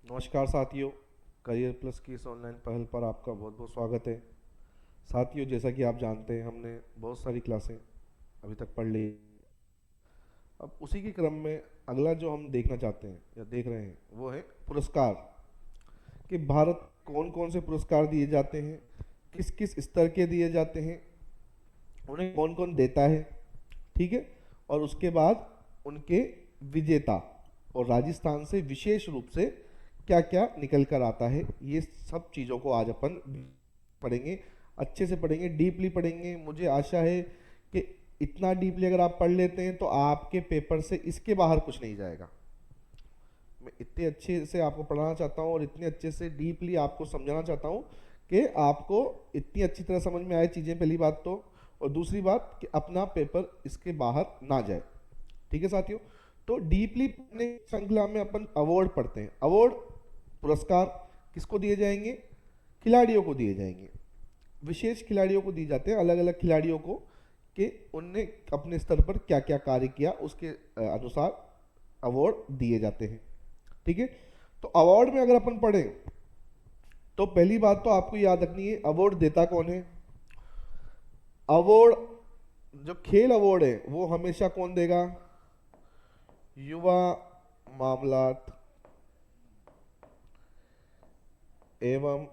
नमस्कार साथियों, career plus की इस ऑनलाइन पहल पर आपका बहुत बहुत स्वागत है। साथियों, जैसा कि आप जानते हैं, हमने बहुत सारी क्लासें अभी तक पढ़ ली। अब उसी के क्रम में अगला जो हम देखना चाहते हैं या देख रहे हैं वो है पुरस्कार। कि भारत कौन कौन से पुरस्कार दिए जाते हैं, किस किस स्तर के दिए जाते हैं, उन्हें कौन कौन देता है। ठीक है। और उसके बाद उनके विजेता और राजस्थान से विशेष रूप से क्या क्या निकल कर आता है, ये सब चीज़ों को आज अपन पढ़ेंगे। अच्छे से पढ़ेंगे, डीपली पढ़ेंगे। मुझे आशा है कि इतना डीपली अगर आप पढ़ लेते हैं तो आपके पेपर से इसके बाहर कुछ नहीं जाएगा। मैं इतने अच्छे से आपको पढ़ाना चाहता हूँ और इतने अच्छे से डीपली आपको समझाना चाहता हूँ कि आपको इतनी अच्छी तरह समझ में आए चीज़ें, पहली बात तो। और दूसरी बात कि अपना पेपर इसके बाहर ना जाए। ठीक है साथियों। तो डीपली पढ़ने की श्रृंखला में अपन अवार्ड पढ़ते हैं। अवार्ड, पुरस्कार किसको दिए जाएंगे? खिलाड़ियों को दिए जाएंगे। विशेष खिलाड़ियों को दिए जाते हैं, अलग अलग खिलाड़ियों को, कि उनने अपने स्तर पर क्या क्या कार्य किया उसके अनुसार अवार्ड दिए जाते हैं। ठीक है। तो अवार्ड में अगर अपन पढ़ें तो पहली बात तो आपको याद रखनी है, अवार्ड देता कौन है। अवार्ड, जो खेल अवार्ड है वो हमेशा कौन देगा? युवा मामलात एवं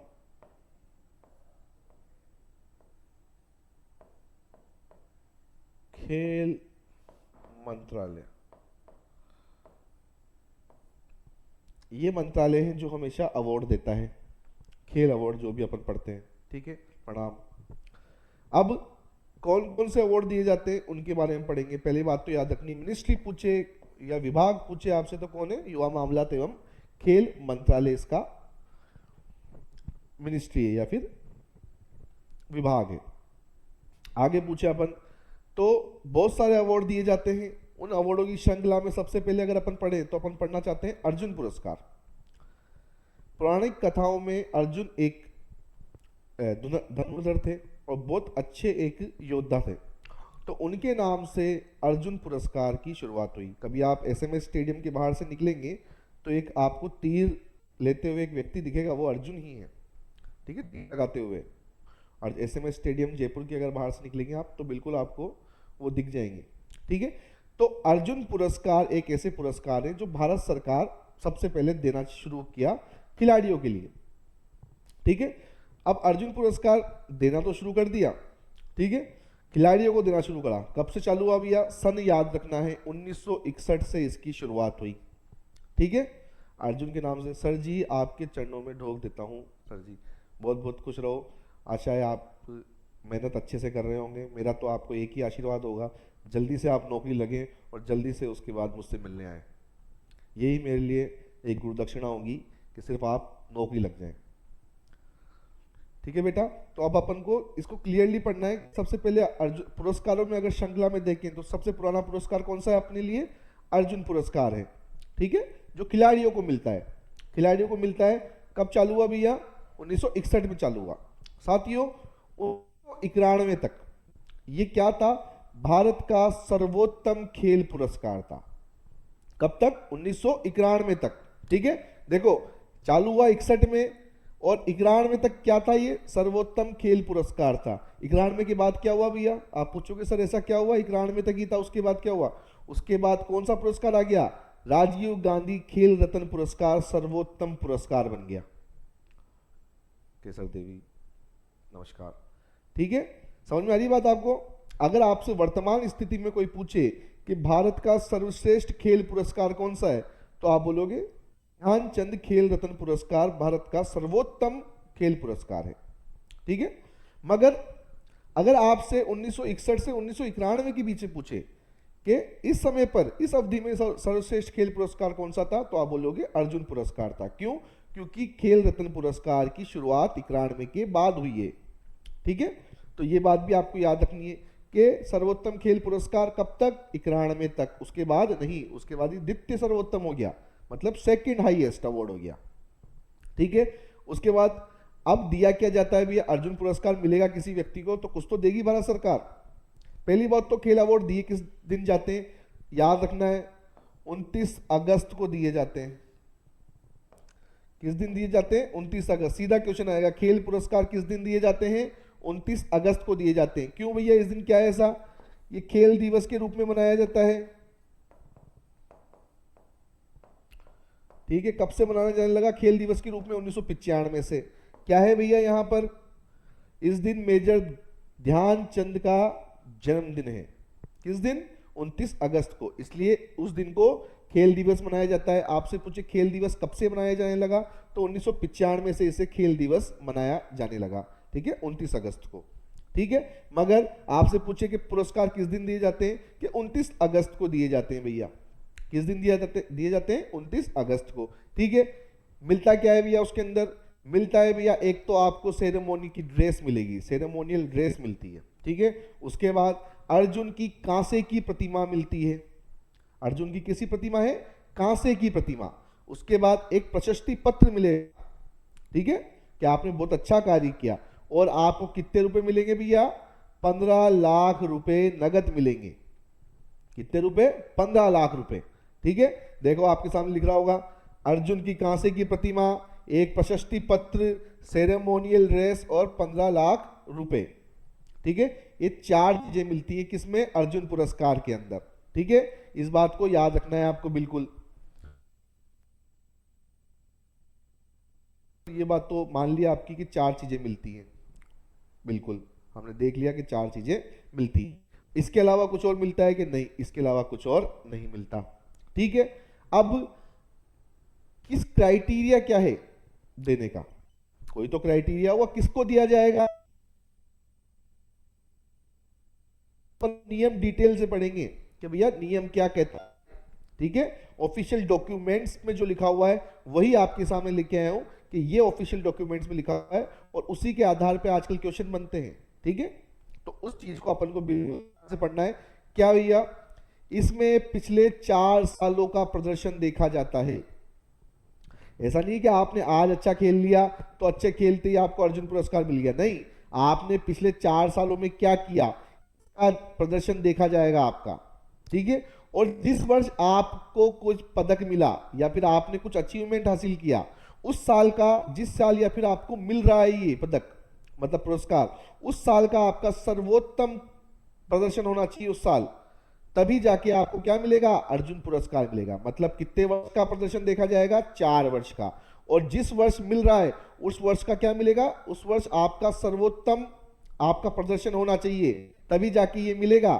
खेल मंत्रालय। ये मंत्रालय है जो हमेशा अवार्ड देता है, खेल अवार्ड जो भी अपन पढ़ते हैं। ठीक है, प्रणाम। अब कौन कौन से अवार्ड दिए जाते हैं उनके बारे में पढ़ेंगे। पहली बात तो याद रखनी, मिनिस्ट्री पूछे या विभाग पूछे आपसे तो कौन है? युवा मामलात एवं खेल मंत्रालय इसका मिनिस्ट्री है या फिर विभाग है। आगे पूछे अपन तो बहुत सारे अवार्ड दिए जाते हैं। उन अवार्डों की श्रृंखला में सबसे पहले अगर अपन पढ़े तो अपन पढ़ना चाहते हैं अर्जुन पुरस्कार। पौराणिक कथाओं में अर्जुन एक धनुर्धर थे और बहुत अच्छे एक योद्धा थे। तो उनके नाम से अर्जुन पुरस्कार की शुरुआत हुई। कभी आप एसएमएस स्टेडियम के बाहर से निकलेंगे तो एक आपको तीर लेते हुए एक व्यक्ति दिखेगा, वो अर्जुन ही है। ठीक है, तीर लगाते हुए। और एसएमएस स्टेडियम जयपुर के अगर बाहर से निकलेंगे आप तो बिल्कुल आपको वो दिख जाएंगे। ठीक है। तो अर्जुन पुरस्कार एक ऐसे पुरस्कार है जो भारत सरकार सबसे पहले देना शुरू किया खिलाड़ियों के लिए। ठीक है। अब अर्जुन पुरस्कार देना तो शुरू कर दिया। ठीक है। खिलाड़ियों को देना शुरू करा। कब से चालू हुआ भैया? सन याद रखना है, 1961 से इसकी शुरुआत हुई। ठीक है। अर्जुन के नाम से। सर जी आपके चरणों में ढोक देता हूँ सर जी, बहुत बहुत खुश रहो। आशा है आप मेहनत अच्छे से कर रहे होंगे। मेरा तो आपको एक ही आशीर्वाद होगा, जल्दी से आप नौकरी लगें और जल्दी से उसके बाद मुझसे मिलने आए। यही मेरे लिए एक गुरु दक्षिणा होगी कि सिर्फ आप नौकरी लग जाएं। ठीक है बेटा। तो अब अपन को इसको क्लियरली पढ़ना है। सबसे पहले अर्जुन पुरस्कारों में अगर श्रृंखला में देखें तो सबसे पुराना पुरस्कार कौन सा है अपने लिए? अर्जुन पुरस्कार है। ठीक है, जो खिलाड़ियों को मिलता है। खिलाड़ियों को मिलता है। कब चालू हुआ भैया? 1961 में चालू हुआ। साथियों, 1991 तक ये क्या था? भारत का सर्वोत्तम खेल पुरस्कार था। कब तक? 1991 तक। ठीक है। देखो, चालू हुआ 61 में और 91 तक क्या था? ये सर्वोत्तम खेल पुरस्कार था। 91 के बाद क्या हुआ भैया? आप पूछोगे सर ऐसा क्या हुआ? 91 तक ही था, उसके बाद क्या हुआ? उसके बाद कौन सा पुरस्कार आ गया? राजीव गांधी खेल रत्न पुरस्कार सर्वोत्तम पुरस्कार बन गया। केसर देवी नमस्कार। ठीक है, समझ में आ रही बात आपको? अगर आपसे वर्तमान स्थिति में कोई पूछे कि भारत का सर्वश्रेष्ठ खेल पुरस्कार कौन सा है, तो आप बोलोगे ध्यानचंद खेल रत्न पुरस्कार भारत का सर्वोत्तम खेल पुरस्कार है। ठीक है। मगर अगर आपसे 1961 से 1991 के बीच में पूछे कि इस समय पर, इस अवधि में सर्वश्रेष्ठ खेल पुरस्कार कौन सा था, तो आप बोलोगे अर्जुन पुरस्कार था। क्यों? क्योंकि खेल रत्न पुरस्कार की शुरुआत 91 के बाद हुई है। ठीक है। तो ये बात भी आपको याद रखनी है कि सर्वोत्तम खेल पुरस्कार कब तक? 91 तक। उसके बाद नहीं, उसके बाद ही द्वितीय सर्वोत्तम हो गया, मतलब सेकंड हाईएस्ट अवार्ड हो गया। ठीक है। उसके बाद अब दिया क्या जाता है भैया? अर्जुन पुरस्कार मिलेगा किसी व्यक्ति को तो कुछ तो देगी भारत सरकार। पहली बात तो खेल अवार्ड दिए किस दिन जाते हैं? याद रखना है, 29 अगस्त को दिए जाते हैं। किस दिन दिए जाते हैं? 29 अगस्त। सीधा क्वेश्चन आएगा, खेल पुरस्कार किस दिन दिए जाते हैं? 29 अगस्त को दिए जाते हैं। क्यों भैया, इस दिन क्या है ऐसा? ये खेल दिवस के रूप में मनाया जाता है। ठीक है, कब से मनाया जाने लगा? खेल दिवस के रूप में 1995 से। क्या है भैया यहाँ पर? इस दिन मेजर ध्यानचंद का जन्मदिन है। किस दिन? 29 अगस्त को, इसलिए उस दिन को खेल दिवस मनाया जाता है। आपसे पूछे खेल दिवस कब से मनाया जाने लगा, तो 1995 से इसे खेल दिवस मनाया जाने लगा। ठीक है, 29 अगस्त को। ठीक है, मगर आपसे पूछे कि पुरस्कार किस दिन दिए जाते हैं, कि 29 अगस्त को दिए जाते हैं भैया। किस दिन दिए जाते हैं? 29 अगस्त को। ठीक है, मिलता क्या है भैया उसके अंदर? मिलता है भैया, एक तो आपको सेरेमोनी की ड्रेस मिलेगी, सेरेमोनियल ड्रेस मिलती है। ठीक है, उसके बाद अर्जुन की कांसे की प्रतिमा मिलती है। अर्जुन की किसी प्रतिमा है? कांसे की प्रतिमा। उसके बाद एक प्रशस्ति पत्र मिलेगा। ठीक है, कि आपने बहुत अच्छा कार्य किया, और आपको कितने रुपए मिलेंगे भैया? 15 लाख रुपए नगद मिलेंगे। कितने रुपए? 15 लाख रुपए। ठीक है, देखो आपके सामने लिख रहा होगा, अर्जुन की कांसे की प्रतिमा, एक प्रशस्ति पत्र, सेरेमोनियल ड्रेस और 15 लाख रुपए। ठीक है, ये 4 चीजें मिलती है किसमें? अर्जुन पुरस्कार के अंदर। ठीक है, इस बात को याद रखना है आपको बिल्कुल। ये बात तो मान लिया आपकी कि 4 चीजें मिलती हैं। बिल्कुल, हमने देख लिया कि 4 चीजें मिलती हैं। इसके अलावा कुछ और मिलता है कि नहीं? इसके अलावा कुछ और नहीं मिलता। ठीक है, अब किस क्राइटेरिया क्या है देने का? कोई तो क्राइटेरिया होगा, किसको दिया जाएगा? नियम डिटेल से पढ़ेंगे कि भैया नियम क्या कहता है। ठीक है, ऑफिशियल डॉक्यूमेंट्स में जो लिखा हुआ है वही आपके सामने लेके आया हूं कि ये ऑफिशियल डॉक्यूमेंट्स में लिखा हुआ है, और उसी के आधार पे आजकल क्वेश्चन बनते हैं। ठीक है, तो उस चीज को अपन को बिल्कुल से पढ़ना है। क्या भैया, इसमें पिछले 4 सालों का प्रदर्शन देखा जाता है। ऐसा नहीं कि आपने आज अच्छा खेल लिया तो अच्छे खेलते ही आपको अर्जुन पुरस्कार मिल गया। नहीं, आपने पिछले 4 सालों में क्या किया, प्रदर्शन देखा जाएगा आपका। ठीक है, और जिस वर्ष आपको कुछ पदक मिला या फिर आपने कुछ अचीवमेंट हासिल किया, उस साल का, जिस साल या फिर आपको मिल रहा है ये पदक मतलब पुरस्कार, उस साल का आपका सर्वोत्तम प्रदर्शन होना चाहिए उस साल, तभी जाके आपको क्या मिलेगा? अर्जुन पुरस्कार मिलेगा। मतलब कितने वर्ष का प्रदर्शन देखा जाएगा? 4 वर्ष का। और जिस वर्ष मिल रहा है उस वर्ष का क्या मिलेगा? उस वर्ष आपका सर्वोत्तम आपका प्रदर्शन होना चाहिए, तभी जाके ये मिलेगा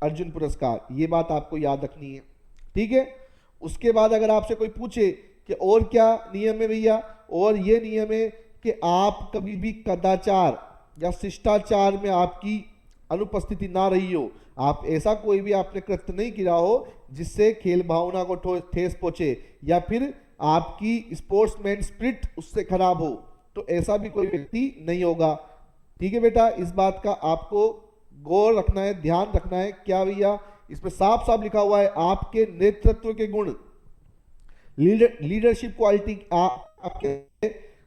अर्जुन पुरस्कार। ये बात आपको याद रखनी है। ठीक है, उसके बाद अगर आपसे कोई पूछे कि और क्या नियम है भैया, और ये नियम है कि आप कभी भी कदाचार या शिष्टाचार में आपकी अनुपस्थिति ना रही हो। आप ऐसा कोई भी आपने कृत्य नहीं किया हो जिससे खेल भावना को ठेस पहुंचे या फिर आपकी स्पोर्ट्समैन स्पिरिट उससे खराब हो, तो ऐसा भी कोई व्यक्ति नहीं होगा। ठीक है बेटा, इस बात का आपको गौर रखना है, ध्यान रखना है। क्या भैया, इसमें साफ साफ लिखा हुआ है आपके नेतृत्व के गुण, लीडरशिप क्वालिटी आपके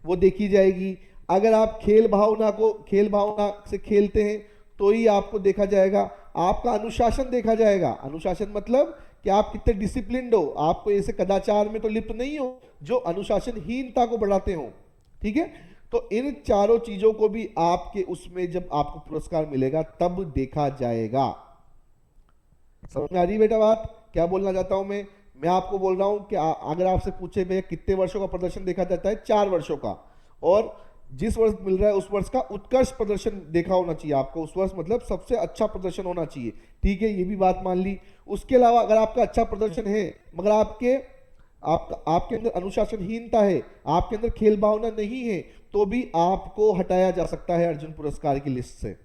वो देखी जाएगी। अगर आप खेल भावना से खेलते हैं तो ही आपको देखा जाएगा। आपका अनुशासन देखा जाएगा। अनुशासन मतलब कि आप कितने डिसिप्लिन्ड हो, आपको ऐसे कदाचार में तो लिप्त नहीं हो जो अनुशासनहीनता को बढ़ाते हो। ठीक है, तो इन चारों चीजों को भी आपके उसमें जब आपको पुरस्कार मिलेगा तब देखा जाएगा। समझ में आ रही बेटा बात? क्या बोलना चाहता हूं मैं आपको बोल रहा हूं कि अगर आपसे पूछे भैया कितने वर्षों का प्रदर्शन देखा जाता है? 4 वर्षों का। और जिस वर्ष मिल रहा है उस वर्ष का उत्कृष्ट प्रदर्शन देखा होना चाहिए आपको। उस वर्ष मतलब सबसे अच्छा प्रदर्शन होना चाहिए। ठीक है, ये भी बात मान ली। उसके अलावा अगर आपका अच्छा प्रदर्शन है मगर आपके अंदर अनुशासनहीनता है, आपके अंदर खेल भावना नहीं है, तो भी आपको हटाया जा सकता है अर्जुन पुरस्कार की लिस्ट से।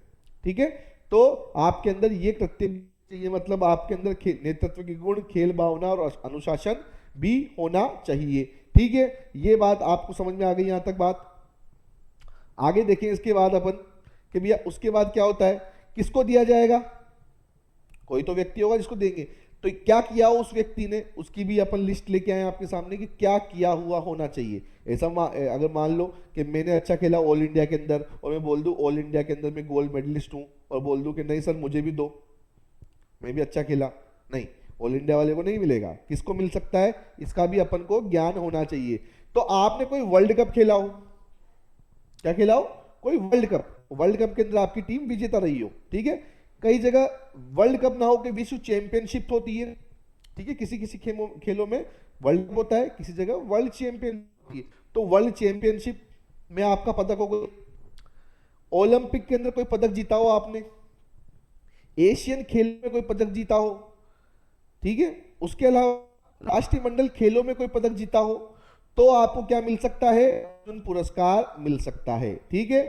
ठीक है, तो आपके अंदर ये कृत्य चाहिए, मतलब आपके अंदर नेतृत्व के गुण, खेल भावना और अनुशासन भी होना चाहिए। ठीक है, ये बात आपको समझ में आ गई? यहां तक बात। आगे देखें इसके बाद अपन कि भैया उसके बाद क्या होता है, किसको दिया जाएगा? कोई तो व्यक्ति होगा जिसको देंगे। तो क्या किया उस व्यक्ति ने, उसकी भी अपन लिस्ट लेके आए आपके सामने कि क्या किया हुआ होना चाहिए। ऐसा अगर मान लो कि मैंने अच्छा खेला ऑल इंडिया के अंदर और मैं बोल दूं ऑल इंडिया के अंदर मैं गोल्ड मेडलिस्ट हूं, और बोल दूं कि नहीं सर मुझे भी दो, मैं भी अच्छा खेला, नहीं, ऑल इंडिया वाले को नहीं मिलेगा। किसको मिल सकता है? इसका भी अपन को ज्ञान होना चाहिए। तो आपने कोई वर्ल्ड कप खेला हो, क्या खेला हो, कोई वर्ल्ड कप, वर्ल्ड कप के अंदर आपकी टीम विजेता रही हो, ठीक है। कई जगह वर्ल्ड कप ना हो के विश्व चैंपियनशिप होती है, ठीक है, किसी किसी खेलों में वर्ल्ड कप होता है, किसी जगह वर्ल्ड चैंपियन होती है। तो वर्ल्ड चैंपियनशिप में आपका पदक होगा, ओलंपिक के अंदर कोई पदक जीता हो आपने, एशियन खेल में कोई पदक जीता हो, ठीक है, उसके अलावा राष्ट्रीय मंडल खेलों में कोई पदक जीता हो, तो आपको क्या मिल सकता है, अर्जुन पुरस्कार मिल सकता है, ठीक है।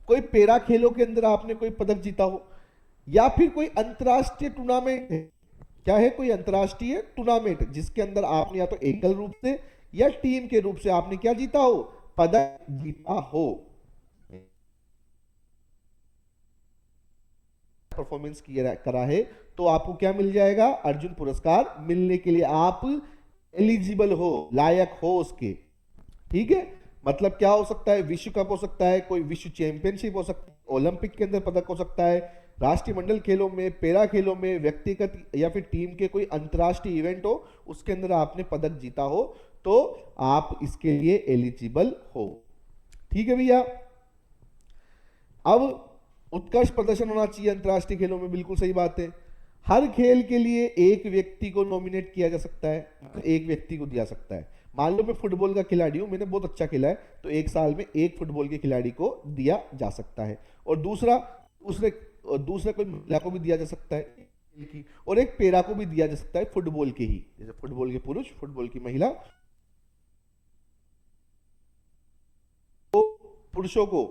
कोई पैरा खेलों के अंदर आपने कोई पदक जीता हो, या फिर कोई अंतरराष्ट्रीय टूर्नामेंट है, क्या है, कोई अंतरराष्ट्रीय टूर्नामेंट जिसके अंदर आपने या तो एकल रूप से या टीम के रूप से आपने क्या जीता हो, पदक जीता हो, परफॉर्मेंस किया करा है, तो आपको क्या मिल जाएगा, अर्जुन पुरस्कार मिलने के लिए आप एलिजिबल हो, लायक हो उसके, ठीक है। मतलब क्या हो सकता है, विश्व कप हो सकता है, कोई विश्व चैंपियनशिप हो सकता है, ओलंपिक के अंदर पदक हो सकता है, राष्ट्रीय मंडल खेलों में, पैरा खेलों में, व्यक्तिगत या फिर टीम के कोई अंतरराष्ट्रीय इवेंट हो उसके अंदर आपने पदक जीता हो, तो आप इसके लिए एलिजिबल हो, ठीक है भैया। अब उत्कृष्ट प्रदर्शन होना चाहिए अंतरराष्ट्रीय खेलों में, बिल्कुल सही बात है। हर खेल के लिए एक व्यक्ति को नॉमिनेट किया जा सकता है, एक व्यक्ति को दिया सकता है। मान लो मैं फुटबॉल का खिलाड़ी हूं, मैंने बहुत अच्छा खेला है, तो एक साल में एक फुटबॉल के खिलाड़ी को दिया जा सकता है, और दूसरे कोई महिला को भी दिया जा सकता है की, और एक पैरा को भी दिया जा सकता है फुटबॉल के ही, जैसे फुटबॉल के पुरुष, फुटबॉल की महिला। तो पुरुषों को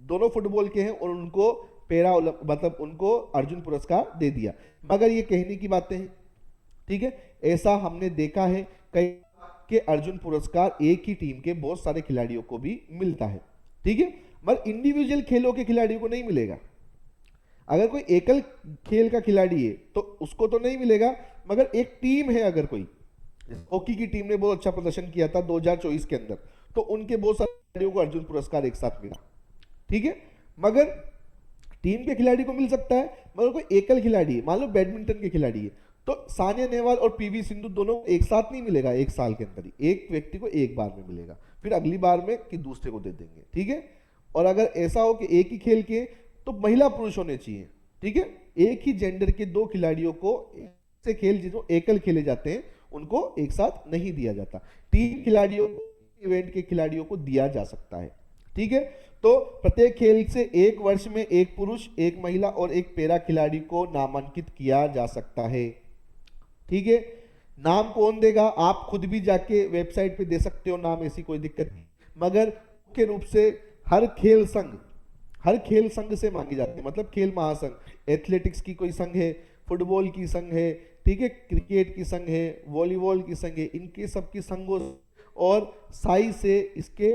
दोनों फुटबॉल के हैं और उनको पैरा मतलब उनको अर्जुन पुरस्कार दे दिया, मगर ये कहने की बातें हैं, ठीक है। ऐसा हमने देखा है कई के अर्जुन पुरस्कार एक ही टीम के बहुत सारे खिलाड़ियों को भी मिलता है, ठीक है, मगर इंडिविजुअल खेलों के खिलाड़ियों को नहीं मिलेगा। अगर कोई एकल खेल का खिलाड़ी है तो उसको तो नहीं मिलेगा, मगर एक टीम है, अगर कोई हॉकी की टीम ने बहुत अच्छा प्रदर्शन किया था 2024 के अंदर, तो उनके बहुत सारे खिलाड़ियों को अर्जुन पुरस्कार एक साथ मिला, ठीक है। मगर टीम के खिलाड़ी को मिल सकता है, मगर कोई एकल खिलाड़ी है, मान लो बैडमिंटन के खिलाड़ी है, तो सानिया नेहवाल और पीवी सिंधु दोनों एक साथ नहीं मिलेगा, एक साल के अंदर ही एक व्यक्ति को एक बार में मिलेगा, फिर अगली बार में कि दूसरे को दे देंगे, ठीक है। और अगर ऐसा हो कि एक ही खेल के, तो महिला पुरुष होने चाहिए, ठीक है, एक ही जेंडर के दो खिलाड़ियों को से खेल जो एकल खेले जाते हैं उनको एक साथ नहीं दिया जाता, तीन खिलाड़ियों इवेंट के खिलाड़ियों को दिया जा सकता है, ठीक है। तो प्रत्येक खेल से एक वर्ष में एक पुरुष, एक महिला और एक पैरा खिलाड़ी को नामांकित किया जा सकता है, ठीक है। नाम कौन देगा, आप खुद भी जाके वेबसाइट पे दे सकते हो नाम, ऐसी कोई दिक्कत नहीं, मगर मुख्य रूप से हर खेल संघ से मांगी जाती है, मतलब खेल महासंघ, एथलेटिक्स की कोई संघ है, फुटबॉल की संघ है, ठीक है, क्रिकेट की संघ है, वॉलीबॉल की संघ है, इनके सबकी संघों और साई से इसके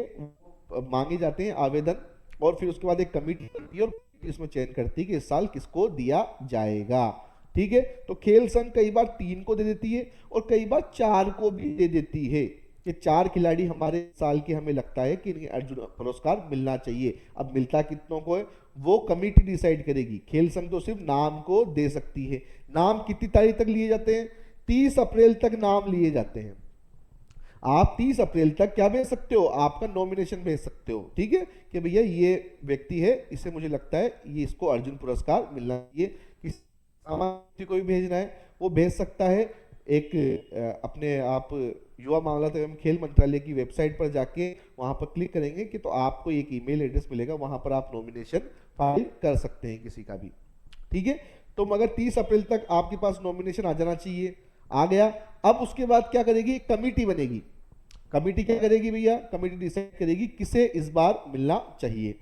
मांगे जाते हैं आवेदन, और फिर उसके बाद एक कमेटी बनती है और इसमें चयन करती है कि इस साल किसको दिया जाएगा, ठीक है। तो खेल संघ कई बार 3 को दे देती है और कई बार 4 को भी दे देती है कि 4 खिलाड़ी हमारे साल के हमें लगता है कि इन्हें अर्जुन पुरस्कार मिलना चाहिए। अब मिलता कितनों को है वो कमेटी डिसाइड करेगी, खेल संघ तो सिर्फ नाम को दे सकती है। नाम कितनी तारीख तक लिए जाते हैं, 30 अप्रैल तक नाम लिए जाते हैं। आप 30 अप्रैल तक क्या भेज सकते हो, आपका नॉमिनेशन भेज सकते हो, ठीक है, कि भैया ये व्यक्ति है, इससे मुझे लगता है ये इसको अर्जुन पुरस्कार मिलना चाहिए। किसी सामान्य को भी भेजना है वो भेज सकता है, एक अपने आप युवा मामला एवं खेल मंत्रालय की वेबसाइट पर जाके वहां पर क्लिक करेंगे कि तो आपको एक ईमेल एड्रेस मिलेगा, वहां पर आप नॉमिनेशन फाइल कर सकते हैं किसी का भी, ठीक है। तो मगर 30 अप्रैल तक आपके पास नॉमिनेशन आ जाना चाहिए, आ गया। अब उसके बाद क्या करेगी, कमेटी बनेगी। कमेटी क्या करेगी भैया, कमेटी डिसाइड करेगी किसे इस बार मिलना चाहिए,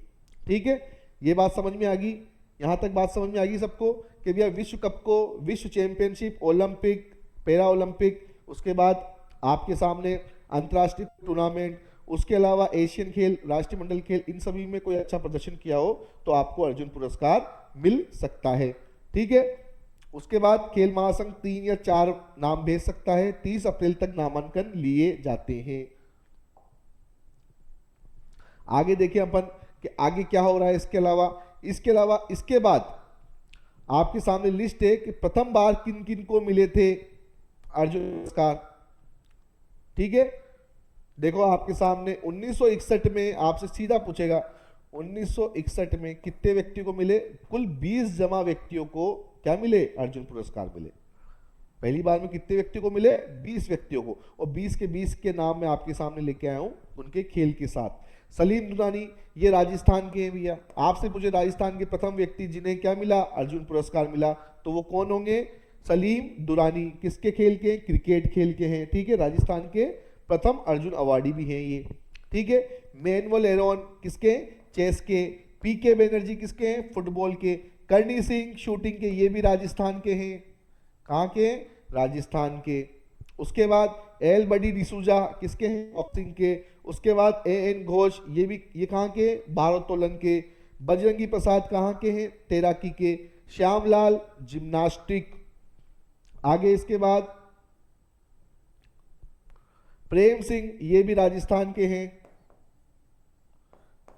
ठीक है। ये बात समझ में आ गई, यहां तक बात समझ में आ गई सबको कि भैया विश्व कप को, विश्व चैंपियनशिप, ओलंपिक, पैरा ओलंपिक, उसके बाद आपके सामने अंतर्राष्ट्रीय टूर्नामेंट, उसके अलावा एशियन खेल, राष्ट्रीय मंडल खेल, इन सभी में कोई अच्छा प्रदर्शन किया हो तो आपको अर्जुन पुरस्कार मिल सकता है, ठीक है। उसके बाद खेल महासंघ 3 या 4 नाम भेज सकता है, 30 अप्रैल तक नामांकन लिए जाते हैं। आगे देखिए अपन कि आगे क्या हो रहा है। इसके अलावा इसके बाद आपके सामने लिस्ट है कि प्रथम बार किन किन को मिले थे अर्जुन पुरस्कार, ठीक है। देखो आपके सामने 1961 में आपसे सीधा पूछेगा 1961 में कितने व्यक्तियों को मिले, कुल 20 जमा व्यक्तियों को क्या मिले, अर्जुन पुरस्कार मिले। पहली बार में कितने व्यक्तियों को मिले, 20 व्यक्तियों को, और 20 के 20 के नाम मैं आपके सामने लेके आया हूं उनके खेल के साथ। सलीम दुरानी ये राजस्थान के हैं भैया, आपसे पूछे राजस्थान के प्रथम व्यक्ति जिन्हें क्या मिला, अर्जुन पुरस्कार मिला, तो वो कौन होंगे, सलीम दुरानी। किसके खेल के, क्रिकेट खेल के हैं, ठीक है, राजस्थान के प्रथम अर्जुन अवार्डी भी हैं ये, ठीक है। मैनुअल एरोन किसके, चेस के। पीके बनर्जी किसके हैं, फुटबॉल के। करनी सिंह शूटिंग के, ये भी राजस्थान के हैं, कहाँ के, राजस्थान के। उसके बाद एल बडी डिसूजा किसके हैं, बॉक्सिंग के। उसके बाद एन घोष, ये कहाँ के, भारोत्तोलन के। बजरंगी प्रसाद कहाँ के हैं, तैराकी के। श्यामलाल जिम्नास्टिक। आगे इसके बाद प्रेम सिंह, ये भी राजस्थान के हैं,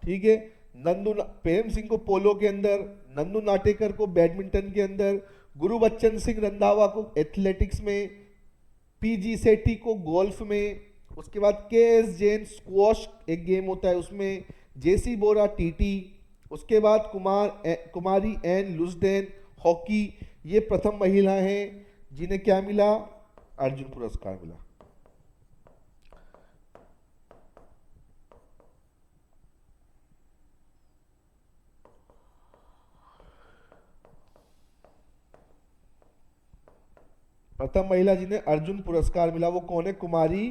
ठीक है। प्रेम सिंह को पोलो के अंदर, नंदू नाटेकर को बैडमिंटन के अंदर, गुरुबच्चन सिंह रंधावा को एथलेटिक्स में, पीजी सेठी को गोल्फ में। उसके बाद के एस जैन स्क्वॉश एक गेम होता है उसमें, जेसी बोरा टीटी। उसके बाद कुमारी एन लुसडेन हॉकी, ये प्रथम महिला हैं जिन्हें क्या मिला, अर्जुन पुरस्कार मिला। प्रथम महिला जिन्हें अर्जुन पुरस्कार मिला वो कौन है, कुमारी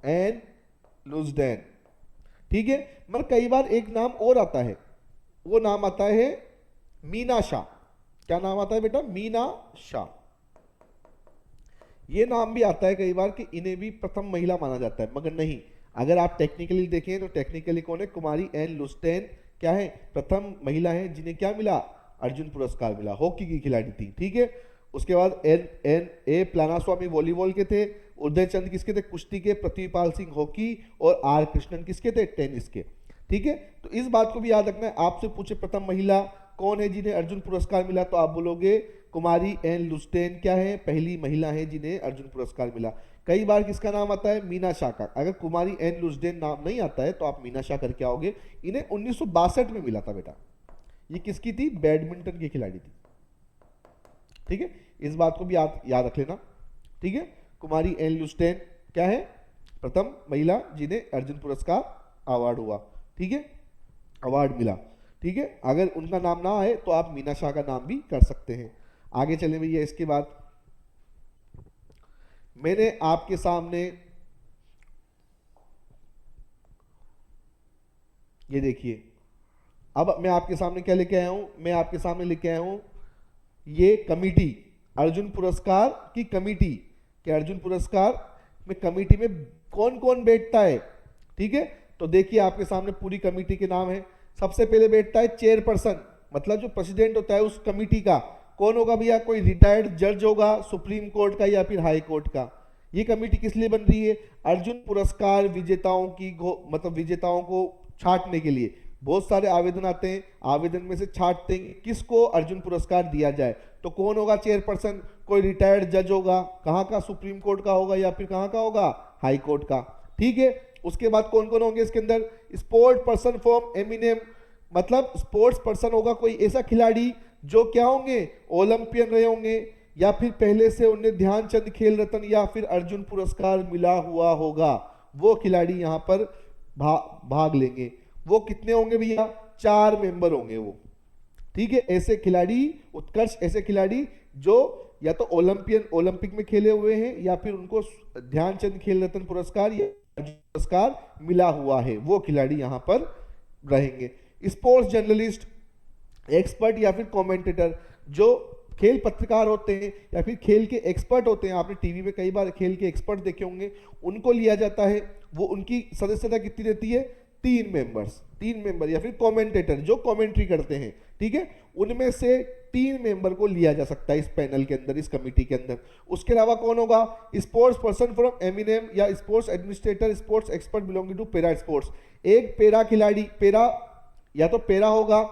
एन लुसडेन, ठीक है। मगर कई बार एक नाम और आता है, वो नाम आता है मीना शाह। क्या नाम आता है बेटा, मीना शाह। ये नाम भी आता है कई बार कि इन्हें भी प्रथम महिला माना जाता है, मगर नहीं। अगर आप टेक्निकली देखें तो टेक्निकली कौन है, कुमारी एन लुसडेन क्या है, प्रथम महिला है जिन्हें क्या मिला, अर्जुन पुरस्कार मिला। हॉकी की खिलाड़ी थी, ठीक है। उसके बाद ए प्लानास्वामी वॉलीबॉल के थे। उदय चंद किसके थे, कुश्ती के। पृथ्वीपाल सिंह हॉकी, और आर कृष्णन किसके थे, टेनिस के, ठीक है। तो इस बात को भी याद रखना है, आपसे पूछे प्रथम महिला कौन है जिन्हें अर्जुन पुरस्कार मिला, तो आप बोलोगे कुमारी एन लुसडेन क्या है, पहली महिला है जिन्हें अर्जुन पुरस्कार मिला। कई बार किसका नाम आता है, मीना शाह का। अगर कुमारी एन लुसडेन नाम नहीं आता है तो आप मीना शाह करके आओगे। इन्हें 1962 में मिला था बेटा। ये किसकी थी, बैडमिंटन की खिलाड़ी थी, ठीक है। इस बात को भी याद रख लेना, ठीक है। कुमारी एन लुसडेन क्या है, प्रथम महिला जिन्हें अर्जुन पुरस्कार अवार्ड हुआ, ठीक है, अवार्ड मिला, ठीक है। अगर उनका नाम ना आए तो आप मीना शाह का नाम भी कर सकते हैं। आगे चले भैया। इसके बाद मैंने आपके सामने ये देखिए, अब मैं आपके सामने क्या लेके आया हूं, मैं आपके सामने लेके आया हूं ये कमिटी, अर्जुन पुरस्कार की कमिटी, कि अर्जुन पुरस्कार में कमिटी में कौन कौन बैठता है, ठीक है। तो देखिए आपके सामने पूरी कमिटी के नाम है। सबसे पहले बैठता है चेयरपर्सन, मतलब जो प्रेसिडेंट होता है उस कमिटी का। कौन होगा भैया, कोई रिटायर्ड जज होगा सुप्रीम कोर्ट का या फिर हाई कोर्ट का। ये कमिटी किस लिए बन रही है, अर्जुन पुरस्कार विजेताओं की मतलब विजेताओं को छांटने के लिए। बहुत सारे आवेदन आते हैं, आवेदन में से छांटते हैं किसको अर्जुन पुरस्कार दिया जाए। तो कौन होगा चेयरपर्सन, कोई रिटायर्ड जज होगा, कहाँ का, सुप्रीम कोर्ट का होगा या फिर कहाँ का होगा, हाई कोर्ट का, ठीक है। उसके बाद कौन कौन होंगे इसके अंदर, स्पोर्ट पर्सन फ्रॉम एमिनेम, मतलब स्पोर्ट्स पर्सन होगा कोई ऐसा खिलाड़ी जो क्या होंगे, ओलंपियन रहे होंगे या फिर पहले से उन्हें ध्यानचंद खेल रत्न या फिर अर्जुन पुरस्कार मिला हुआ होगा, वो खिलाड़ी यहाँ पर भाग लेंगे। वो कितने होंगे भैया, 4 मेंबर होंगे वो, ठीक है। ऐसे खिलाड़ी, उत्कर्ष ऐसे खिलाड़ी जो या तो ओलंपिक में खेले हुए हैं या फिर उनको ध्यानचंद खेल रत्न पुरस्कार या अर्जुन पुरस्कार मिला हुआ है, वो खिलाड़ी यहाँ पर रहेंगे। स्पोर्ट्स जर्नलिस्ट, एक्सपर्ट या फिर कमेंटेटर, जो खेल पत्रकार होते हैं या फिर खेल के एक्सपर्ट होते हैं, आपने टीवी में कई बार खेल के एक्सपर्ट देखे होंगे, उनको लिया जाता है। वो उनकी सदस्यता कितनी रहती है, 3 मेंबर या फिर कमेंटेटर जो कमेंट्री करते हैं, ठीक है। उनमें से 3 मेंबर को लिया जा सकता है इस पैनल के अंदर, इस कमेटी के अंदर। उसके अलावा कौन होगा, स्पोर्ट्स पर्सन फ्रॉम एमिनेम या sports administrator, sports expert belonging to para sports. एक पैरा खिलाड़ी, पैरा या तो पैरा होगा,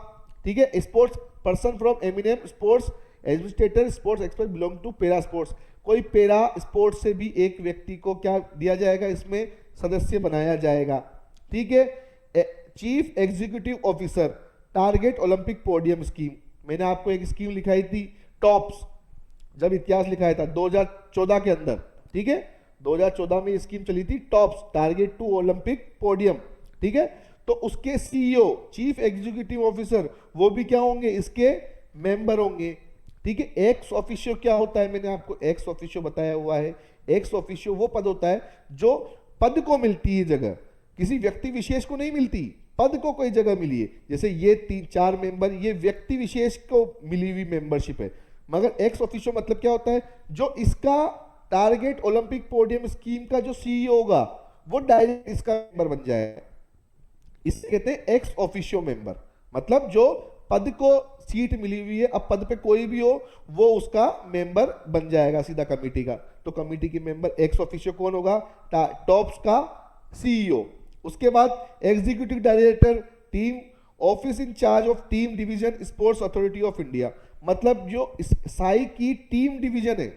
ठीक है, sports person from eminence, sports administrator, sports expert belong to para sports. कोई पैरा स्पोर्ट्स से भी एक व्यक्ति को क्या दिया जाएगा, इसमें सदस्य बनाया जाएगा। ठीक है। Chief executive officer target Olympic podium scheme, मैंने आपको एक स्कीम लिखाई थी टॉप्स, जब इतिहास लिखाया था 2014 के अंदर। ठीक है, 2014 में ये स्कीम चली थी TOPS, target to Olympic podium. ठीक है, तो उसके सीईओ चीफ एग्जीक्यूटिव ऑफिसर वो भी क्या होंगे, इसके मेंबर होंगे। ठीक है, एक्स ऑफिशियो क्या होता है, मैंने आपको एक्स ऑफिशियो बताया हुआ है। एक्स ऑफिशियो वो पद होता है जो पद को मिलती है जगह, किसी व्यक्ति विशेष को नहीं मिलती, पद को कोई जगह मिली है। जैसे ये 3-4 मेंबर, ये व्यक्ति विशेष को मिली हुई मेंबरशिप है। मगर एक्स ऑफिशियो मतलब क्या होता है, जो इसका टारगेट ओलंपिक पोडियम स्कीम का जो सीईओ होगा वो डायरेक्ट इसका मेंबर बन जाएगा। इसे कहते हैं एक्स ऑफिशियो मेंबर, मतलब जो पद को सीट मिली हुई है, अब पद पे कोई भी हो वो उसका मेंबर बन जाएगा सीधा कमेटी का। तो कमेटी के मेंबर एक्स ऑफिशियो कौन होगा, टॉप्स का सीईओ। उसके बाद executive director team office in charge of team division sports authority of India, मतलब जो साई की टीम डिवीजन है,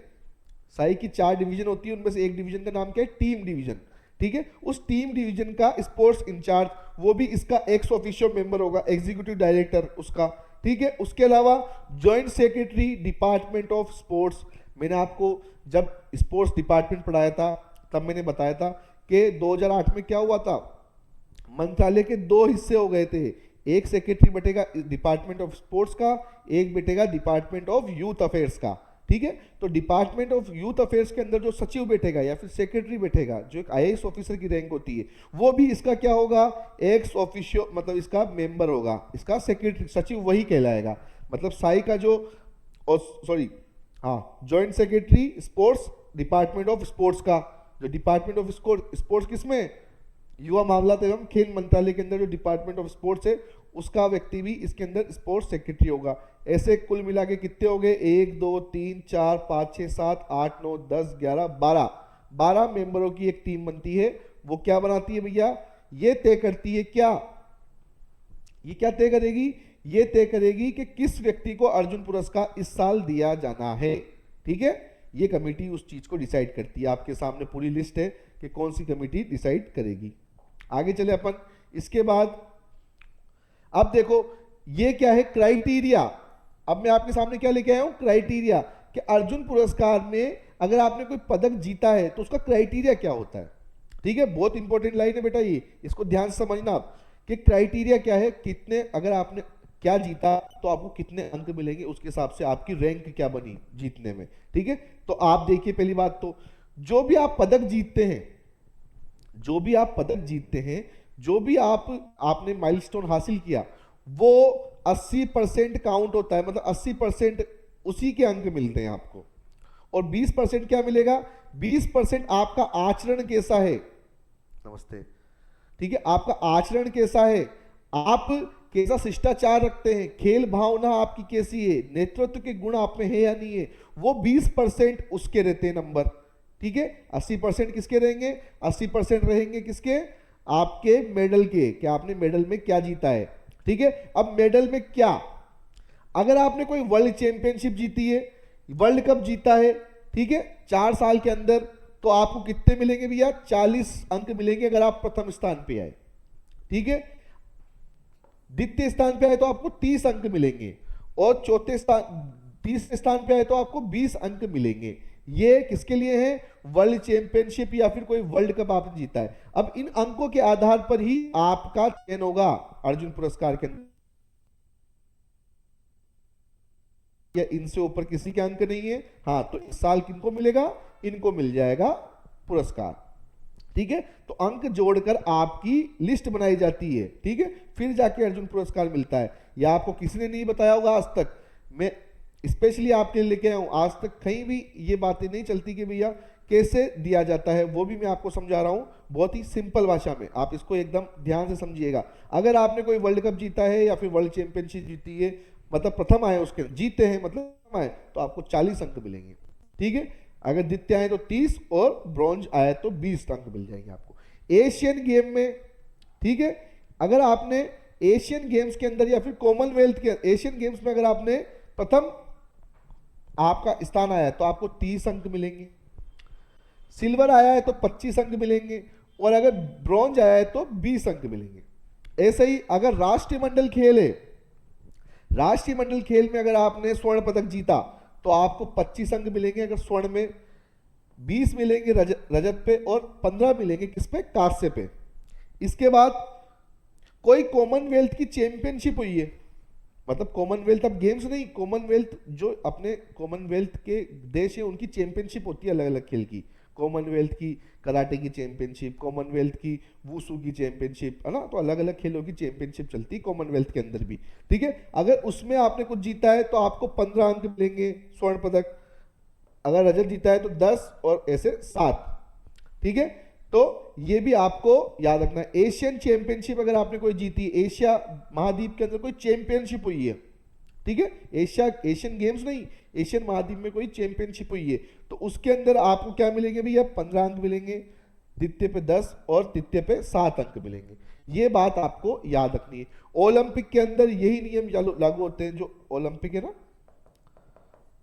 साई की 4 डिवीजन होती है, उनमें से एक डिवीजन का नाम क्या है, टीम डिवीजन। ठीक है, उस टीम डिवीजन का स्पोर्ट्स इंचार्ज वो भी इसका एक्स ऑफिशियो मेंबर होगा, एग्जीक्यूटिव डायरेक्टर उसका। ठीक है, उसके अलावा joint secretary department of sports, मैंने आपको जब स्पोर्ट्स डिपार्टमेंट पढ़ाया था तब मैंने बताया था कि 2008 में क्या हुआ था, मंत्रालय के 2 हिस्से हो गए थे, एक सेक्रेटरी बैठेगा डिपार्टमेंट ऑफ स्पोर्ट्स का, एक बैठेगा डिपार्टमेंट ऑफ यूथ अफेयर्स का। ठीक है, तो डिपार्टमेंट ऑफ यूथ अफेयर्स के अंदर जो सचिव बैठेगा या फिर सेक्रेटरी बैठेगा, जो एक आईएएस ऑफिसर की रैंक होती है, वो भी इसका क्या होगा, एक्स ऑफिशियो, मतलब इसका मेंबर होगा, इसका सेक्रेटरी सचिव वही कहलाएगा। मतलब साई का जो joint secretary sports department of sports का, जो डिपार्टमेंट ऑफ स्पोर्ट्स किसमें, युवा मामलात एवं खेल मंत्रालय के अंदर जो डिपार्टमेंट ऑफ स्पोर्ट्स है उसका व्यक्ति भी इसके अंदर स्पोर्ट्स सेक्रेटरी होगा। ऐसे कुल मिला के कितने हो गए, 1 2 3 4 5 6 7 8 9 10 11 12 मेंबरों की एक टीम बनती है। वो क्या बनाती है भैया, ये तय करती है क्या, ये क्या तय करेगी, ये तय करेगी कि किस व्यक्ति को अर्जुन पुरस्कार इस साल दिया जाना है। ठीक है, ये कमेटी उस चीज को डिसाइड करती है। आपके सामने पूरी लिस्ट है कि कौन सी कमेटी डिसाइड करेगी। आगे चले अपन, इसके बाद अब देखो ये क्या है, क्राइटेरिया। अब मैं आपके सामने क्या लेके आया हूं, क्राइटेरिया, कि अर्जुन पुरस्कार में अगर आपने कोई पदक जीता है तो उसका क्राइटेरिया क्या होता है। ठीक है, बहुत इंपॉर्टेंट लाइन है बेटा ये, इसको ध्यान से समझना आप कि क्राइटेरिया क्या है, कितने, अगर आपने क्या जीता तो आपको कितने अंक मिलेंगे, उसके हिसाब से आपकी रैंक क्या बनी जीतने में। ठीक है, तो आप देखिए पहली बात तो जो भी आप पदक जीतते हैं, जो भी आप पदक जीतते हैं, जो भी आपने माइलस्टोन हासिल किया, वो 80% काउंट होता है, मतलब 80% उसी के अंक मिलते हैं आपको। और 20% क्या मिलेगा, 20% आपका आचरण कैसा है, नमस्ते, ठीक है, आपका आचरण कैसा है, आप कैसा शिष्टाचार रखते हैं, खेल भावना आपकी कैसी है, नेतृत्व के गुण आप में है या नहीं है, वो 20% उसके रहते हैं नंबर। ठीक है, 80% किसके रहेंगे, 80% रहेंगे किसके, आपके मेडल के, कि आपने मेडल में क्या जीता है। ठीक है, अब मेडल में क्या, अगर आपने कोई वर्ल्ड चैंपियनशिप जीती है, वर्ल्ड कप जीता है, ठीक है, 4 साल के अंदर, तो आपको कितने मिलेंगे भैया, 40 अंक मिलेंगे अगर आप प्रथम स्थान पे आए। ठीक है, द्वितीय स्थान पे आए तो आपको 30 अंक मिलेंगे, और तीसरे स्थान पे आए तो आपको 20 अंक मिलेंगे। ये किसके लिए है, वर्ल्ड चैंपियनशिप या फिर कोई वर्ल्ड कप आपने जीता है। अब इन अंकों के आधार पर ही आपका चयन होगा अर्जुन पुरस्कार के अंदर, या इनसे ऊपर किसी के अंक नहीं है, हाँ, तो इस साल किनको मिलेगा, इनको मिल जाएगा पुरस्कार। ठीक है, तो अंक जोड़कर आपकी लिस्ट बनाई जाती है। ठीक है, फिर जाके अर्जुन पुरस्कार मिलता है। यह आपको किसी ने नहीं बताया होगा आज तक, मैं स्पेशली आपके लिए लेके आया हूं। आज तक कहीं भी ये बातें नहीं चलती कि भैया कैसे दिया जाता है, वो भी मैं आपको समझा रहा हूं बहुत ही सिंपल भाषा में, आप इसको एकदम ध्यान से समझिएगा। अगर आपने कोई वर्ल्ड कप जीता है या फिर वर्ल्ड चैंपियनशिप जीती है, मतलब प्रथम आए, उसके जीते हैं मतलब प्रथम आए, तो आपको 40 अंक मिलेंगे। ठीक है, अगर द्वितीय आए तो 30 और ब्रॉन्ज आए तो 20 अंक मिल जाएंगे आपको। एशियन गेम में, ठीक है, अगर आपने एशियन गेम्स के अंदर या फिर कॉमनवेल्थ के एशियन गेम्स में अगर आपने प्रथम आपका स्थान आया है तो आपको 30 अंक मिलेंगे, सिल्वर आया है तो 25 अंक मिलेंगे, और अगर ब्रॉन्ज आया है तो 20 अंक मिलेंगे। ऐसे ही अगर राष्ट्रीय मंडल खेल है, राष्ट्रीय मंडल खेल में अगर आपने स्वर्ण पदक जीता तो आपको 25 अंक मिलेंगे अगर स्वर्ण में, 20 मिलेंगे रजत पे, और 15 मिलेंगे किस पे, कांस्य पे। इसके बाद कोई कॉमनवेल्थ की चैंपियनशिप हुई है, मतलब कॉमनवेल्थ अब गेम्स नहीं, कॉमनवेल्थ जो अपने कॉमनवेल्थ के देश है उनकी चैंपियनशिप होती है अलग अलग खेल की, कॉमनवेल्थ की कराटे की चैंपियनशिप, कॉमनवेल्थ की वुसू की चैंपियनशिप, है ना, तो अलग अलग खेलों की चैंपियनशिप चलती है कॉमनवेल्थ के अंदर भी, ठीक है। अगर उसमें आपने कुछ जीता है तो आपको 15 अंक मिलेंगे स्वर्ण पदक, अगर रजत जीता है तो 10, और ऐसे 7, ठीक है। तो ये भी आपको याद रखना है। एशियन चैंपियनशिप अगर आपने कोई जीती, एशिया महाद्वीप के अंदर कोई चैंपियनशिप हुई है, ठीक है, एशियन गेम्स नहीं, एशियन महाद्वीप में कोई चैंपियनशिप हुई है, तो उसके अंदर आपको क्या मिलेंगे भैया, 15 अंक मिलेंगे, द्वितीय पे 10 और तृतीय पे 7 अंक मिलेंगे। ये बात आपको याद रखनी है। ओलंपिक के अंदर यही नियम लागू होते हैं, जो ओलंपिक है ना,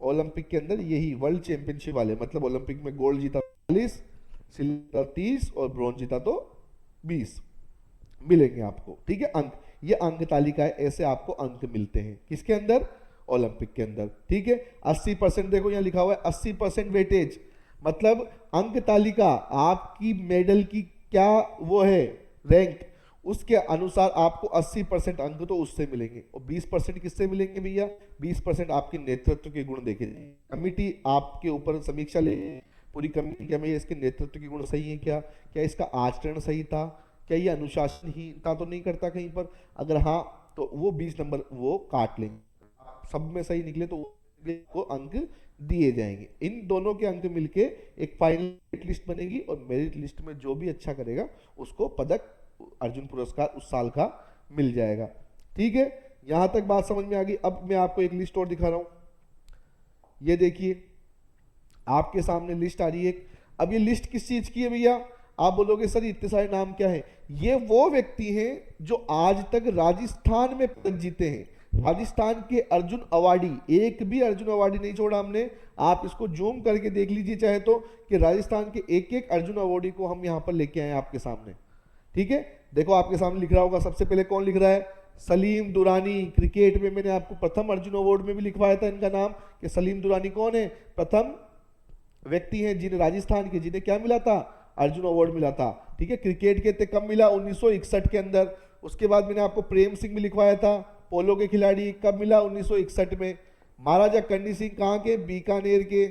ओलंपिक के अंदर यही वर्ल्ड चैंपियनशिप वाले, मतलब ओलंपिक में गोल्ड जीता 40, सिल्वर 30 और ब्रॉन्ज जीता तो 20 मिलेंगे आपको, ठीक है, अंक। ये अंक तालिका है, ऐसे आपको अंक मिलते हैं किसके अंदर, ओलंपिक के अंदर, ठीक है। 80% देखो यहाँ लिखा हुआ है 80% वेटेज, मतलब अंक तालिका आपकी मेडल की क्या वो है रैंक, उसके अनुसार आपको 80% अंक तो उससे मिलेंगे, और 20% किससे मिलेंगे भैया, 20% आपके नेतृत्व के गुण देखे जाएंगे। कमिटी आपके ऊपर समीक्षा ले, पूरी कमिटी क्या, मैं इसके नेतृत्व के गुण सही है क्या, क्या इसका आचरण सही था, क्या ये अनुशासनहीनता तो नहीं करता कहीं पर, अगर हाँ तो वो 20 नंबर वो काट लेंगे, सब में सही निकले तो वो अंक दिए जाएंगे। इन दोनों के अंक मिलके एक फाइनल लिस्ट बनेगी, और मेरिट लिस्ट में जो भी अच्छा करेगा उसको पदक, अर्जुन पुरस्कार उस साल का मिल जाएगा, ठीक है। यहां तक बात समझ में आ गई। अब मैं आपको एक लिस्ट और दिखा रहा हूं, ये देखिए आपके सामने लिस्ट आ रही है। अब ये लिस्ट किस चीज की है भैया, आप बोलोगे सर इतने सारे नाम क्या है, ये वो व्यक्ति हैं जो आज तक राजस्थान में पदक जीते हैं, राजस्थान के अर्जुन अवार्डी, एक भी अर्जुन अवार्डी नहीं छोड़ा हमने। आप इसको जूम करके देख लीजिए चाहे तो, कि राजस्थान के एक एक अर्जुन अवार्डी को हम यहां पर लेके आए आपके सामने, ठीक है। देखो आपके सामने लिख रहा होगा, सबसे पहले कौन लिख रहा है, सलीम दुरानी। क्रिकेट में मैंने आपको प्रथम अर्जुन अवार्ड में भी लिखवाया था इनका नाम, कि सलीम दुरानी कौन है, प्रथम व्यक्ति हैं जिन्हें राजस्थान के, जिन्हें क्या मिला था, अर्जुन अवार्ड मिला था, ठीक है। क्रिकेट के कब मिला, 1961 के अंदर। उसके बाद मैंने आपको प्रेम सिंह भी लिखवाया था, पोलो के खिलाड़ी, कब मिला, 1961 में। महाराजा करनी सिंह कहाँ के, बीकानेर के,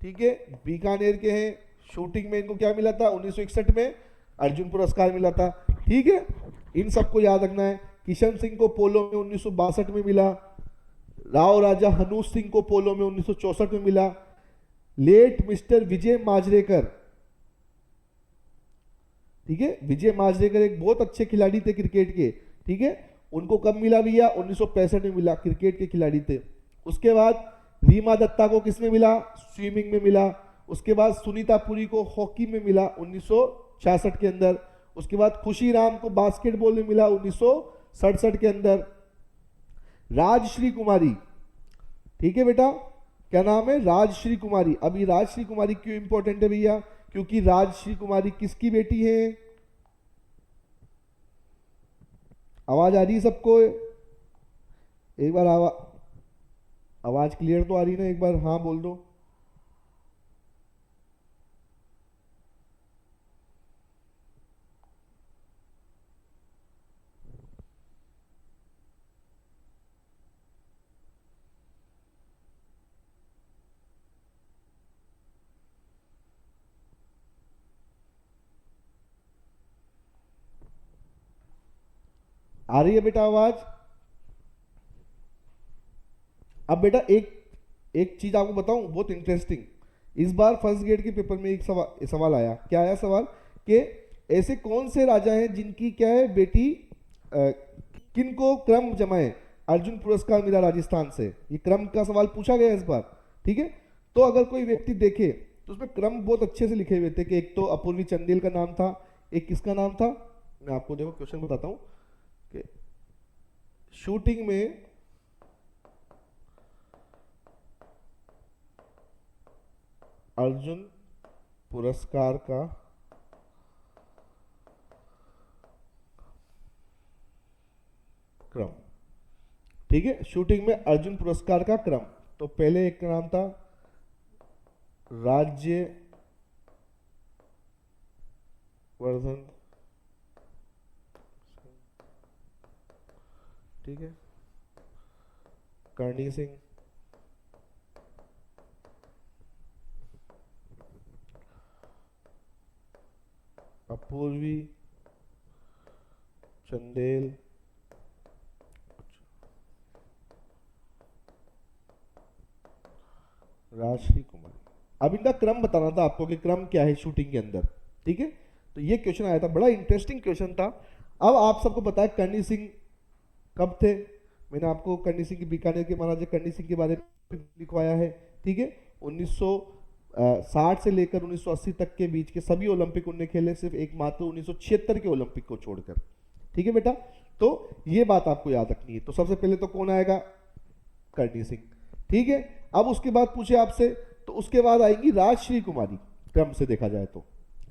ठीक है, बीकानेर के हैं। शूटिंग में इनको क्या मिला था, 1961 में अर्जुन पुरस्कार मिला था, ठीक है। इन सबको याद रखना है। किशन सिंह को पोलो में 1962 में मिला, राव राजा हनूस सिंह को पोलो में 1964 में मिला। लेट मिस्टर विजय माजरेकर, ठीक है, विजय माजरेकर एक बहुत अच्छे खिलाड़ी थे क्रिकेट के, ठीक है, उनको कब मिला भैया, 1965 में मिला, क्रिकेट के खिलाड़ी थे। उसके बाद रीमा दत्ता को किसमें मिला, स्विमिंग में मिला। उसके बाद सुनीता पुरी को हॉकी में मिला 1966 के अंदर। उसके बाद खुशी राम को बास्केटबॉल में मिला 1967 के अंदर। राजश्री कुमारी, ठीक है बेटा, क्या नाम है, राजश्री कुमारी। अभी राजश्री कुमारी क्यों इंपॉर्टेंट है भैया, क्योंकि राजश्री कुमारी किसकी बेटी है, आवाज आ रही है सबको, एक बार आवाज क्लियर तो आ रही ना, एक बार हाँ बोल दो। आ रही है बेटा आवाज। अब बेटा एक चीज आपको बताऊं बहुत इंटरेस्टिंग, इस बार फर्स्ट ग्रेड के पेपर में एक सवाल आया। क्या आया सवाल, कि ऐसे कौन से राजा हैं जिनकी क्या है बेटी, किनको क्रम जमाए अर्जुन पुरस्कार मिला राजस्थान से, ये क्रम का सवाल पूछा गया इस बार, ठीक है। तो अगर कोई व्यक्ति देखे तो उसमें क्रम बहुत अच्छे से लिखे हुए थे, कि एक तो अपूर्वी चंदेल का नाम था, एक किसका नाम था, मैं आपको देखो क्वेश्चन बताता हूं, कि शूटिंग में अर्जुन पुरस्कार का क्रम। ठीक है, शूटिंग में अर्जुन पुरस्कार का क्रम। तो पहले एक का नाम था राज्य वर्धन, ठीक है, करणी सिंह, अपूर्वी चंदेल, राजश्री कुमारी। अब इनका क्रम बताना था आपको कि क्रम क्या है शूटिंग के अंदर। ठीक है, तो ये क्वेश्चन आया था, बड़ा इंटरेस्टिंग क्वेश्चन था। अब आप सबको पता है करणी सिंह कब थे, मैंने आपको करणी सिंह की बीकानेर के महाराजा करणी सिंह के बारे में लिखवाया है। ठीक है, 1960 से लेकर 1980 तक के बीच के सभी ओलंपिक उन्होंने खेले, सिर्फ एकमात्र 1976 के ओलंपिक को छोड़कर। ठीक है बेटा, तो ये बात आपको याद रखनी है। तो सबसे पहले तो कौन आएगा, करणी सिंह। ठीक है, अब उसके बाद पूछे आपसे, तो उसके बाद आएंगी राजश्री कुमारी, क्रम से देखा जाए तो।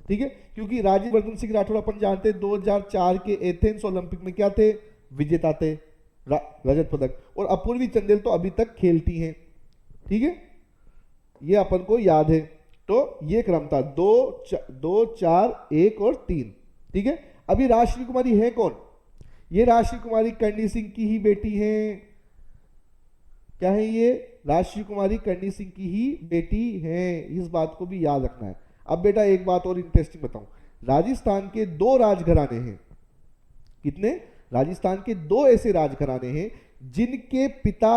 ठीक है, क्योंकि राज्यवर्धन सिंह राठौर अपन जानते हैं 2004 के एथेंस ओलंपिक में क्या थे, विजेता थे, रजत पदक। और अपूर्वी चंदेल तो अभी तक खेलती हैं। ठीक है, ये अपन को याद है। तो ये क्रम था 2, 4, 1 और 3। ठीक है, अभी राजश्री कुमारी है कौन, ये राजश्री कुमारी करणी सिंह की ही बेटी है। क्या है ये, राजश्री कुमारी करणी सिंह की ही बेटी है, इस बात को भी याद रखना है। अब बेटा एक बात और इंटरेस्टिंग बताऊं, राजस्थान के 2 राजघराने हैं। कितने, राजस्थान के 2 ऐसे राजघराने हैं जिनके पिता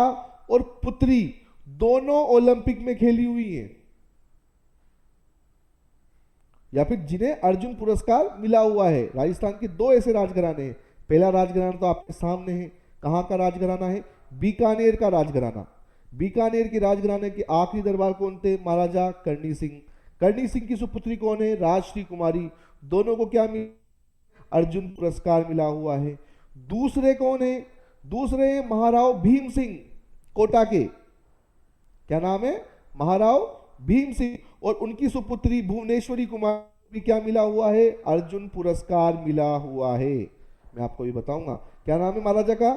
और पुत्री दोनों ओलंपिक में खेली हुई हैं, या फिर जिन्हें अर्जुन पुरस्कार मिला हुआ है। राजस्थान के 2 ऐसे राजघराने हैं। पहला राजघराना तो आपके सामने है, कहां का राजघराना है, बीकानेर का राजघराना। बीकानेर के राजघराने के आखिरी दरबार कौन थे, महाराजा करणी सिंह। करणी सिंह की सुपुत्री कौन है, राजश्री कुमारी। दोनों को क्या मिला, अर्जुन पुरस्कार मिला हुआ है। दूसरे कौन है, दूसरे महाराव भीम सिंह कोटा के, क्या नाम है, महाराव भीम सिंह। और उनकी सुपुत्री भुवनेश्वरी कुमार भी क्या मिला हुआ है, अर्जुन पुरस्कार मिला हुआ है। मैं आपको भी बताऊंगा क्या नाम है महाराजा का,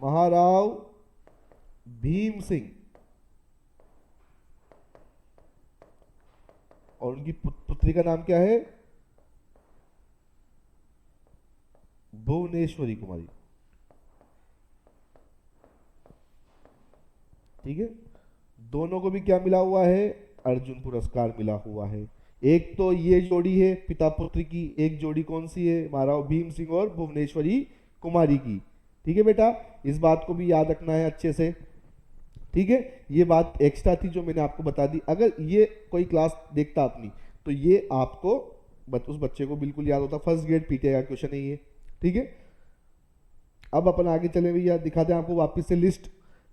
महाराव भीम सिंह। और उनकी पुत्री का नाम क्या है, भुवनेश्वरी कुमारी। ठीक है, दोनों को भी क्या मिला हुआ है, अर्जुन पुरस्कार मिला हुआ है। एक तो ये जोड़ी है पिता पुत्र की, एक जोड़ी कौन सी है, महाराव भीम सिंह और भुवनेश्वरी कुमारी की। ठीक है बेटा, इस बात को भी याद रखना है अच्छे से। ठीक है, ये बात एक्स्ट्रा थी जो मैंने आपको बता दी। अगर ये कोई क्लास देखता अपनी, तो ये आपको उस बच्चे को बिल्कुल याद होता, फर्स्ट ग्रेड पीटेगा क्वेश्चन है ये। ठीक है, अब अपन आगे चले भैया, दिखाते हैं आपको वापस से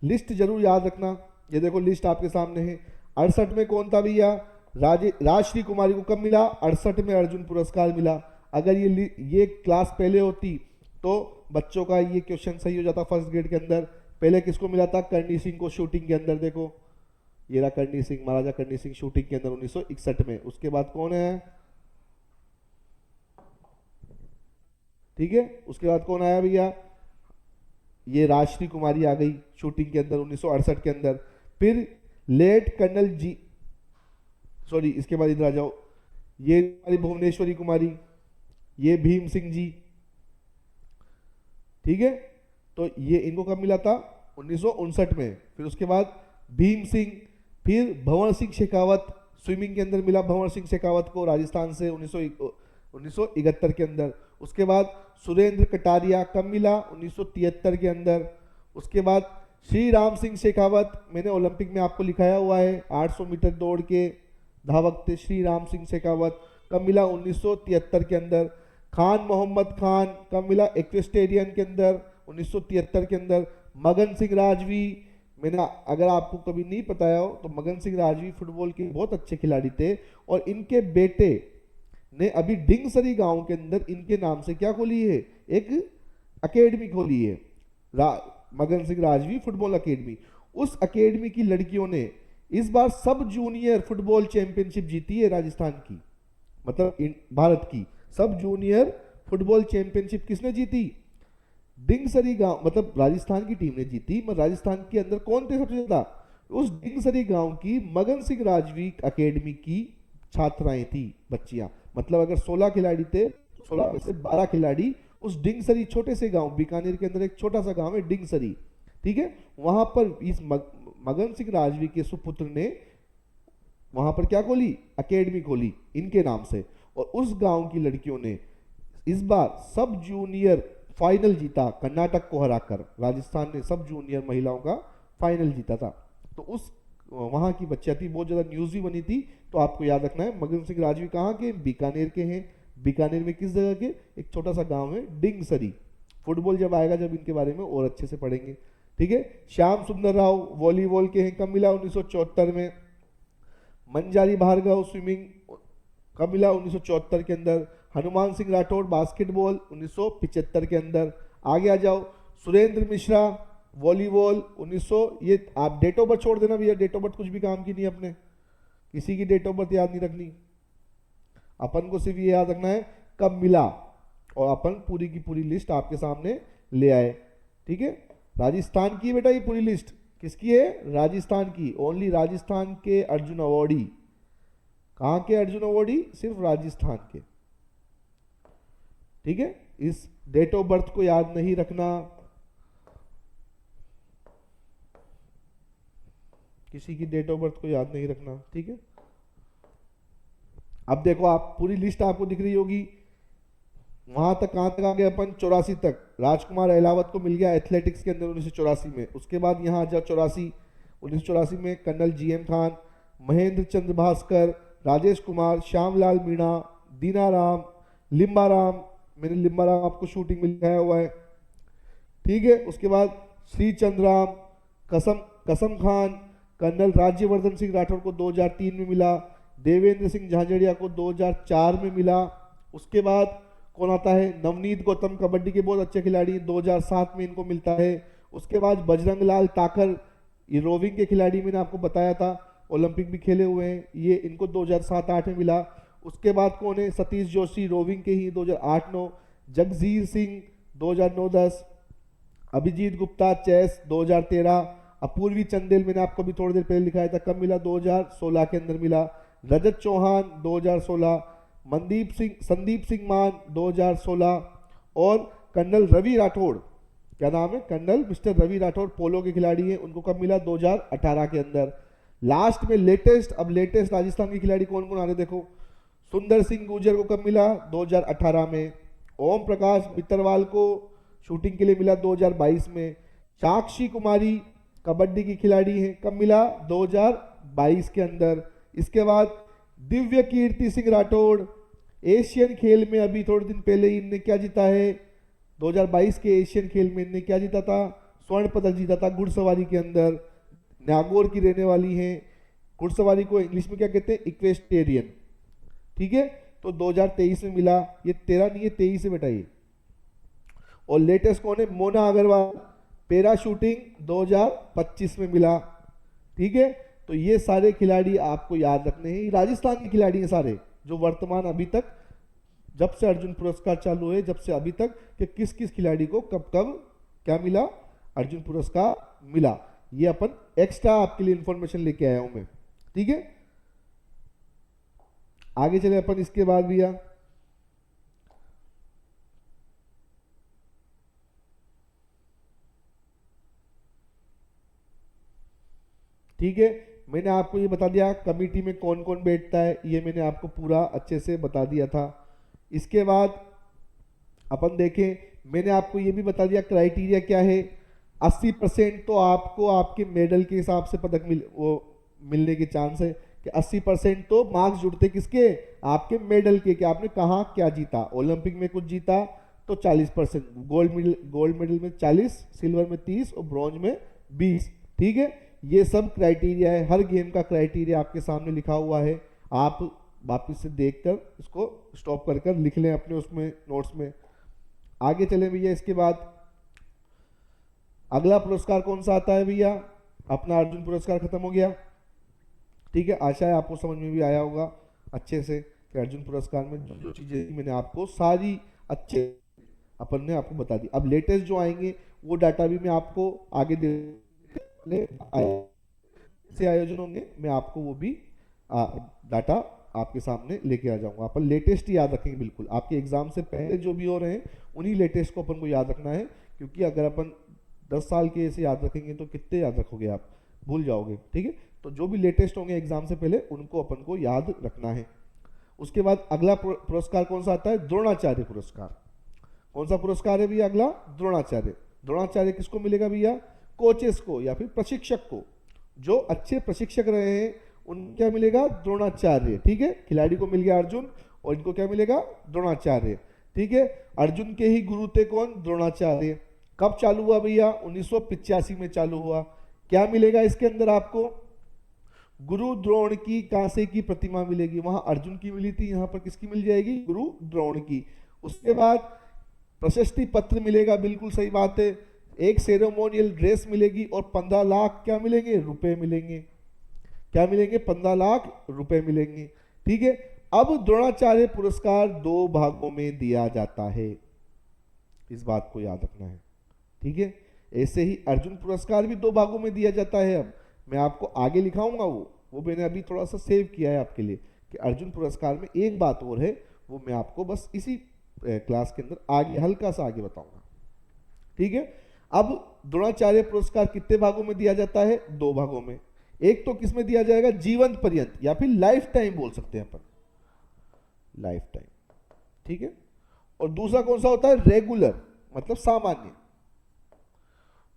लिस्ट जरूर याद रखना। ये देखो लिस्ट आपके सामने है। 68 में कौन था भैया, राजश्री कुमारी को कब मिला, 68 में अर्जुन पुरस्कार मिला। अगर ये क्लास पहले होती तो बच्चों का ये क्वेश्चन सही हो जाता फर्स्ट ग्रेड के अंदर। पहले किसको मिला था, करणी सिंह को शूटिंग के अंदर। देखो ये रहा करणी सिंह, महाराजा करणी सिंह शूटिंग के अंदर 1961 में। उसके बाद कौन है, ठीक है, उसके बाद कौन आया भैया, ये राजश्री कुमारी आ गई शूटिंग के अंदर 1968 के अंदर। फिर लेट कर्नल जी, सॉरी इसके बाद इधर आ जाओ, ये हमारी भुवनेश्वरी कुमारी, ये भीम सिंह जी। ठीक है, तो ये इनको कब मिला था, 1959 में। फिर उसके बाद भीम सिंह, फिर भंवर सिंह शेखावत स्विमिंग के अंदर मिला, भंवर सिंह शेखावत को राजस्थान से 1971 के अंदर। उसके बाद सुरेंद्र कटारिया कब मिला, 1973 के अंदर। उसके बाद श्री राम सिंह शेखावत, मैंने ओलंपिक में आपको लिखाया हुआ है, 800 मीटर दौड़ के धावक थे श्री राम सिंह शेखावत, कब मिला, 1973 के अंदर। खान मोहम्मद खान कब मिला, इक्वेस्टेरियन के अंदर 1973 के अंदर। मगन सिंह राजवी, मैंने अगर आपको कभी नहीं बताया हो तो मगन सिंह राजवी फुटबॉल के बहुत अच्छे खिलाड़ी थे, और इनके बेटे ने अभी डिंगसरी गांव के अंदर इनके नाम से क्या खोली है, एक एकेडमी खोली है, मगन सिंह राजवी फुटबॉल एकेडमी। उस एकेडमी की लड़कियों ने इस बार सब जूनियर फुटबॉल चैंपियनशिप जीती है राजस्थान की, मतलब भारत की सब जूनियर फुटबॉल चैंपियनशिप किसने जीती? डिंगसरी गांव, मतलब राजस्थान की टीम ने जीती। मगर राजस्थान के अंदर कौन थे सबसे ज्यादा? उस डिंगसरी गांव की मगन सिंह राजवी एकेडमी की छात्राएं थी, बच्चियां। मतलब अगर 16 खिलाड़ी थे, 16 में से 12 खिलाड़ी उस डिंगसरी, छोटे से गांव, बीकानेर के अंदर एक छोटा सा गांव है डिंगसरी, ठीक है, वहां पर इस मगन सिंह राजवी के सुपुत्र ने वहां पर क्या खोली? एकेडमी खोली इनके नाम से। और उस गांव की लड़कियों ने इस बार सब जूनियर फाइनल जीता, कर्नाटक को हराकर राजस्थान ने सब जूनियर महिलाओं का फाइनल जीता था। तो उस वहां की बच्चियां थी, बहुत ज्यादा न्यूज भी बनी थी। तो आपको याद रखना है, मगन सिंह राजवी कहाँ के? बीकानेर के हैं। बीकानेर में किस जगह के? एक छोटा सा गांव है डिंगसरी। फुटबॉल जब आएगा, जब इनके बारे में और अच्छे से पढ़ेंगे, ठीक है। श्याम सुंदर राव वॉलीबॉल के हैं, कब मिला? 1974 में। मंजारी भार्गव स्विमिंग, कब मिला? 1974 के अंदर। हनुमान सिंह राठौड़ बास्केटबॉल 1975 के अंदर। आगे आ जाओ, सुरेंद्र मिश्रा वॉलीबॉल 1900। ये आप डेट ऑफ बर्थ छोड़ देना भैया, डेट ऑफ बर्थ कुछ भी काम की नहीं अपने, किसी की डेट ऑफ बर्थ याद नहीं रखनी, अपन को सिर्फ ये याद रखना है कब मिला, और अपन पूरी की पूरी लिस्ट आपके सामने ले आए, ठीक है। राजस्थान की बेटा ये पूरी लिस्ट किसकी है? राजस्थान की। ओनली राजस्थान के अर्जुन अवार्डी। कहां के अर्जुन अवार्डी? सिर्फ राजस्थान के, ठीक है। इस डेट ऑफ बर्थ को याद नहीं रखना, किसी की डेट ऑफ बर्थ को याद नहीं रखना, ठीक है। अब देखो, आप पूरी लिस्ट आपको दिख रही होगी। वहां तक कहां तक आ गए अपन? 84 तक। राजकुमार अहलावत को मिल गया एथलेटिक्स के अंदर 1984 में। उसके बाद यहां आ जाओ 1984 में कर्नल जीएम खान, महेंद्र चंद्र भास्कर, राजेश कुमार, श्यामलाल मीणा, दीनाराम, लिम्बाराम। मैंने लिम्बाराम आपको शूटिंग में लिखाया हुआ है, ठीक है। उसके बाद श्री चंद्राम, कसम खान, कर्नल राज्यवर्धन सिंह राठौर को 2003 में मिला। देवेंद्र सिंह झांझड़िया को 2004 में मिला। उसके बाद कौन आता है? नवनीत गौतम, कबड्डी के बहुत अच्छे खिलाड़ी, 2007 में इनको मिलता है। उसके बाद बजरंग लाल ताकर, ये रोविंग के खिलाड़ी, मैंने आपको बताया था, ओलंपिक भी खेले हुए हैं, ये इनको 2007-8 में मिला। उसके बाद कौन है? सतीश जोशी, रोविंग के ही, 2008-9। जगजीत सिंह 2009-10। अभिजीत गुप्ता चेस 2013। अपूर्वी चंदेल मैंने आपको भी थोड़ी देर पहले लिखाया था, कब मिला? 2016 के अंदर मिला। रजत चौहान 2016। संदीप सिंह मान 2016। और कर्नल रवि राठौड़, क्या नाम है? कर्नल मिस्टर रवि राठौड़, पोलो के खिलाड़ी हैं, उनको कब मिला? 2018 के अंदर। लास्ट में लेटेस्ट, अब लेटेस्ट राजस्थान के खिलाड़ी कौन कौन आ रहे देखो। सुंदर सिंह गुर्जर को कब मिला? 2018 में। ओम प्रकाश मित्तरवाल को शूटिंग के लिए मिला 2022 में। साक्षी कुमारी कबड्डी की खिलाड़ी हैं, कब मिला? 2022 के अंदर। इसके बाद दिव्य कीर्ति सिंह राठौड़, एशियन खेल में अभी थोड़े दिन पहले ही इनने क्या जीता है? 2022 के एशियन खेल में इनने क्या जीता था? स्वर्ण पदक जीता था घुड़सवारी के अंदर। नागौर की रहने वाली हैं। घुड़सवारी को इंग्लिश में क्या कहते हैं? इक्वेस्टेरियन, ठीक है। तो 2023 में मिला। ये 13 नहीं है, 23 है बेटा ये। और लेटेस्ट कौन है? मोना अग्रवाल, पैरा शूटिंग 2025 में मिला, ठीक है। तो ये सारे खिलाड़ी आपको याद रखने हैं, राजस्थान के खिलाड़ी हैं सारे, जो वर्तमान अभी तक, जब से अर्जुन पुरस्कार चालू है, जब से अभी तक, कि किस किस खिलाड़ी को कब कब क्या मिला? अर्जुन पुरस्कार मिला। ये अपन एक्स्ट्रा आपके लिए इंफॉर्मेशन लेके आया हूं मैं, ठीक है। आगे चले अपन इसके बाद भैया, ठीक है। मैंने आपको ये बता दिया कमेटी में कौन कौन बैठता है, ये मैंने आपको पूरा अच्छे से बता दिया था। इसके बाद अपन देखें, मैंने आपको ये भी बता दिया क्राइटेरिया क्या है। 80% तो आपको आपके मेडल के हिसाब से पदक मिलने के चांस है, कि 80% तो मार्क्स जुड़ते किसके? आपके मेडल के, कि आपने कहाँ क्या जीता। ओलंपिक में कुछ जीता तो 40%, गोल्ड मेडल में 40, सिल्वर में 30 और ब्रॉन्ज में 20, ठीक है। ये सब क्राइटेरिया है, हर गेम का क्राइटेरिया आपके सामने लिखा हुआ है। आप वापिस से देखकर इसको स्टॉप कर कर लिख लें अपने उसमें नोट्स में। आगे चले भैया, इसके बाद अगला पुरस्कार कौन सा आता है भैया? अपना अर्जुन पुरस्कार खत्म हो गया। ठीक है, आशा है आपको समझ में भी आया होगा अच्छे से कि अर्जुन पुरस्कार में जो जो चीजें थी मैंने आपको सारी अच्छे अपन ने आपको बता दी। अब लेटेस्ट जो आएंगे वो डाटा भी मैं आपको आगे दे से आयोजन होंगे, मैं आपको वो भी डाटा आपके सामने लेके आ जाऊंगा। अपन लेटेस्ट ही याद रखेंगे बिल्कुल, आपके एग्जाम से पहले जो भी हो रहे हैं उन्हीं लेटेस्ट को अपन को याद रखना है, क्योंकि अगर अपन 10 साल के ऐसे याद रखेंगे तो कितने याद रखोगे आप, भूल जाओगे। ठीक है, तो जो भी लेटेस्ट होंगे एग्जाम से पहले उनको अपन को याद रखना है। उसके बाद अगला पुरस्कार कौन सा आता है? द्रोणाचार्य पुरस्कार। कौन सा पुरस्कार है भैया अगला? द्रोणाचार्य। द्रोणाचार्य किसको मिलेगा भैया? कोचेस को या फिर प्रशिक्षक को, जो अच्छे प्रशिक्षक रहे हैं उनको क्या मिलेगा? द्रोणाचार्य। ठीक है, खिलाड़ी को मिल गया अर्जुन और इनको क्या मिलेगा? द्रोणाचार्य। ठीक है, अर्जुन के ही गुरु थे कौन? द्रोणाचार्य। कब चालू हुआ भैया? 1985 में चालू हुआ। क्या मिलेगा इसके अंदर आपको? गुरु द्रोण की कांसे की प्रतिमा मिलेगी। वहां अर्जुन की मिली थी, यहां पर किसकी मिल जाएगी? गुरु द्रोण की। उसके बाद प्रशस्ति पत्र मिलेगा, बिल्कुल सही बात है। एक सेरेमोनियल ड्रेस मिलेगी और 15 लाख क्या मिलेंगे? रुपए मिलेंगे। क्या मिलेंगे? 15 लाख रुपए मिलेंगे। ठीक है, अब द्रोणाचार्य पुरस्कार 2 भागों में दिया जाता है, इस बात को याद रखना है। ठीक है, ऐसे ही अर्जुन पुरस्कार भी 2 भागों में दिया जाता है। अब मैं आपको आगे लिखाऊंगा, वो मैंने अभी थोड़ा सा सेव किया है आपके लिए कि अर्जुन पुरस्कार में एक बात और है, वो मैं आपको बस इसी क्लास के अंदर आगे हल्का सा आगे बताऊंगा। ठीक है, अब द्रोणाचार्य पुरस्कार कितने भागों में दिया जाता है? 2 भागों में। एक तो किसमें दिया जाएगा? जीवन पर्यंत या फिर लाइफ टाइम बोल सकते हैं अपन, लाइफ टाइम। ठीक है, और दूसरा कौन सा होता है? रेगुलर, मतलब सामान्य।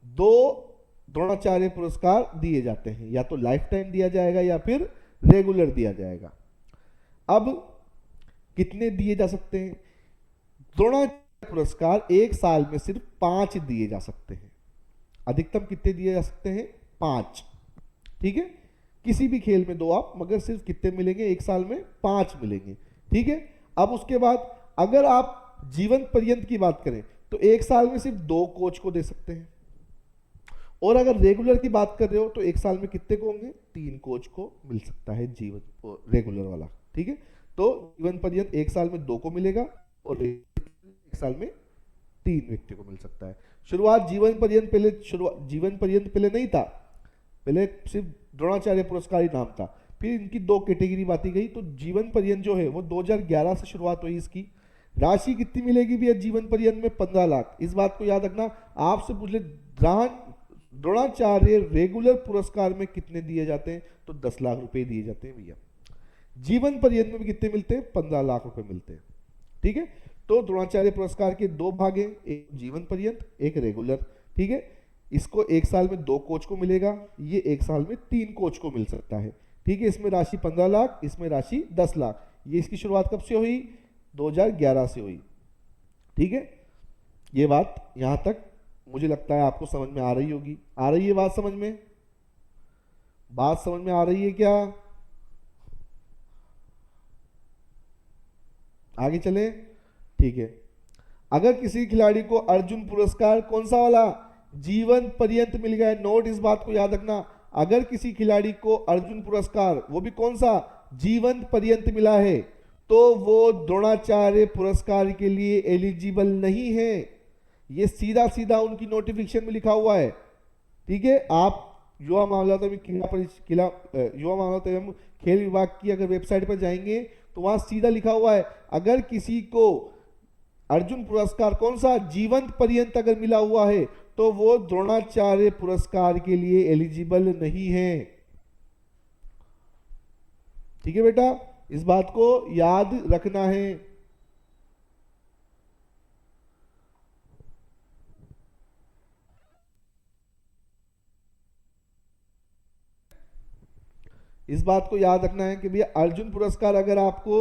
2 द्रोणाचार्य पुरस्कार दिए जाते हैं, या तो लाइफ टाइम दिया जाएगा या फिर रेगुलर दिया जाएगा। अब कितने दिए जा सकते हैं? द्रोणाचार्य पुरस्कार एक साल में सिर्फ 5 दिए जा सकते हैं। अधिकतम कितने दिए जा सकते हैं? 5। ठीक है, किसी भी खेल में 2 आप, मगर सिर्फ कितने मिलेंगे एक साल में? 5 मिलेंगे। ठीक है, अब उसके बाद अगर आप जीवन पर्यंत की बात करें तो एक साल में सिर्फ 2 कोच को दे सकते हैं, और अगर रेगुलर की बात कर रहे हो तो एक साल में कितने को होंगे? 3 कोच को मिल सकता है जीवन रेगुलर वाला। ठीक है, तो जीवन पर्यंत एक साल में 2 को मिलेगा और एक साल में 3 व्यक्ति को मिल सकता है। शुरुआत जीवन पर्यंत पहले नहीं था, पहले सिर्फ द्रोणाचार्य पुरस्कार ही नाम था, फिर इनकी 2 कैटेगरी बांटी गई। तो जीवन पर्यंत जो है वो 2011 से शुरुआत हुई इसकी। राशि कितनी मिलेगी भैया जीवन पर्यंत में? 15 लाख। इस बात को याद रखना, आपसे पूछ ले द्रोणाचार्य रेगुलर पुरस्कार में कितने दिए जाते हैं, तो 10 लाख रुपए दिए जाते हैं भैया। जीवन पर्यंत में भी कितने मिलते हैं? 15 लाख रुपए मिलते हैं। ठीक है, तो द्रोणाचार्य पुरस्कार के 2 भाग हैं, एक जीवन पर्यंत, एक रेगुलर। ठीक है, इसको एक साल में 2 कोच को मिलेगा, ये एक साल में 3 कोच को मिल सकता है। ठीक है, इसमें राशि 15 लाख, इसमें राशि 10 लाख। ये इसकी शुरुआत कब से हुई? 2011 से हुई। ठीक है, ये बात यहां तक मुझे लगता है आपको समझ में आ रही होगी। आ रही है बात समझ में? बात समझ में आ रही है क्या? आगे चले? ठीक है, अगर किसी खिलाड़ी को अर्जुन पुरस्कार कौन सा वाला? जीवन पर्यंत मिल गया है। नोट इस बात को याद रखना, अगर किसी खिलाड़ी को अर्जुन पुरस्कार, वो भी कौन सा? जीवन पर्यंत मिला है, तो वो द्रोणाचार्य पुरस्कार के लिए एलिजिबल नहीं है। ये सीधा सीधा उनकी नोटिफिकेशन में लिखा हुआ है। ठीक है, आप युवा मामला एवं खेल विभाग की अगर वेबसाइट पर जाएंगे तो वहां सीधा लिखा हुआ है, अगर किसी को अर्जुन पुरस्कार कौन सा? जीवन पर्यंत अगर मिला हुआ है तो वो द्रोणाचार्य पुरस्कार के लिए एलिजिबल नहीं है। ठीक है बेटा, इस बात को याद रखना है। इस बात को याद रखना है कि भैया अर्जुन पुरस्कार अगर आपको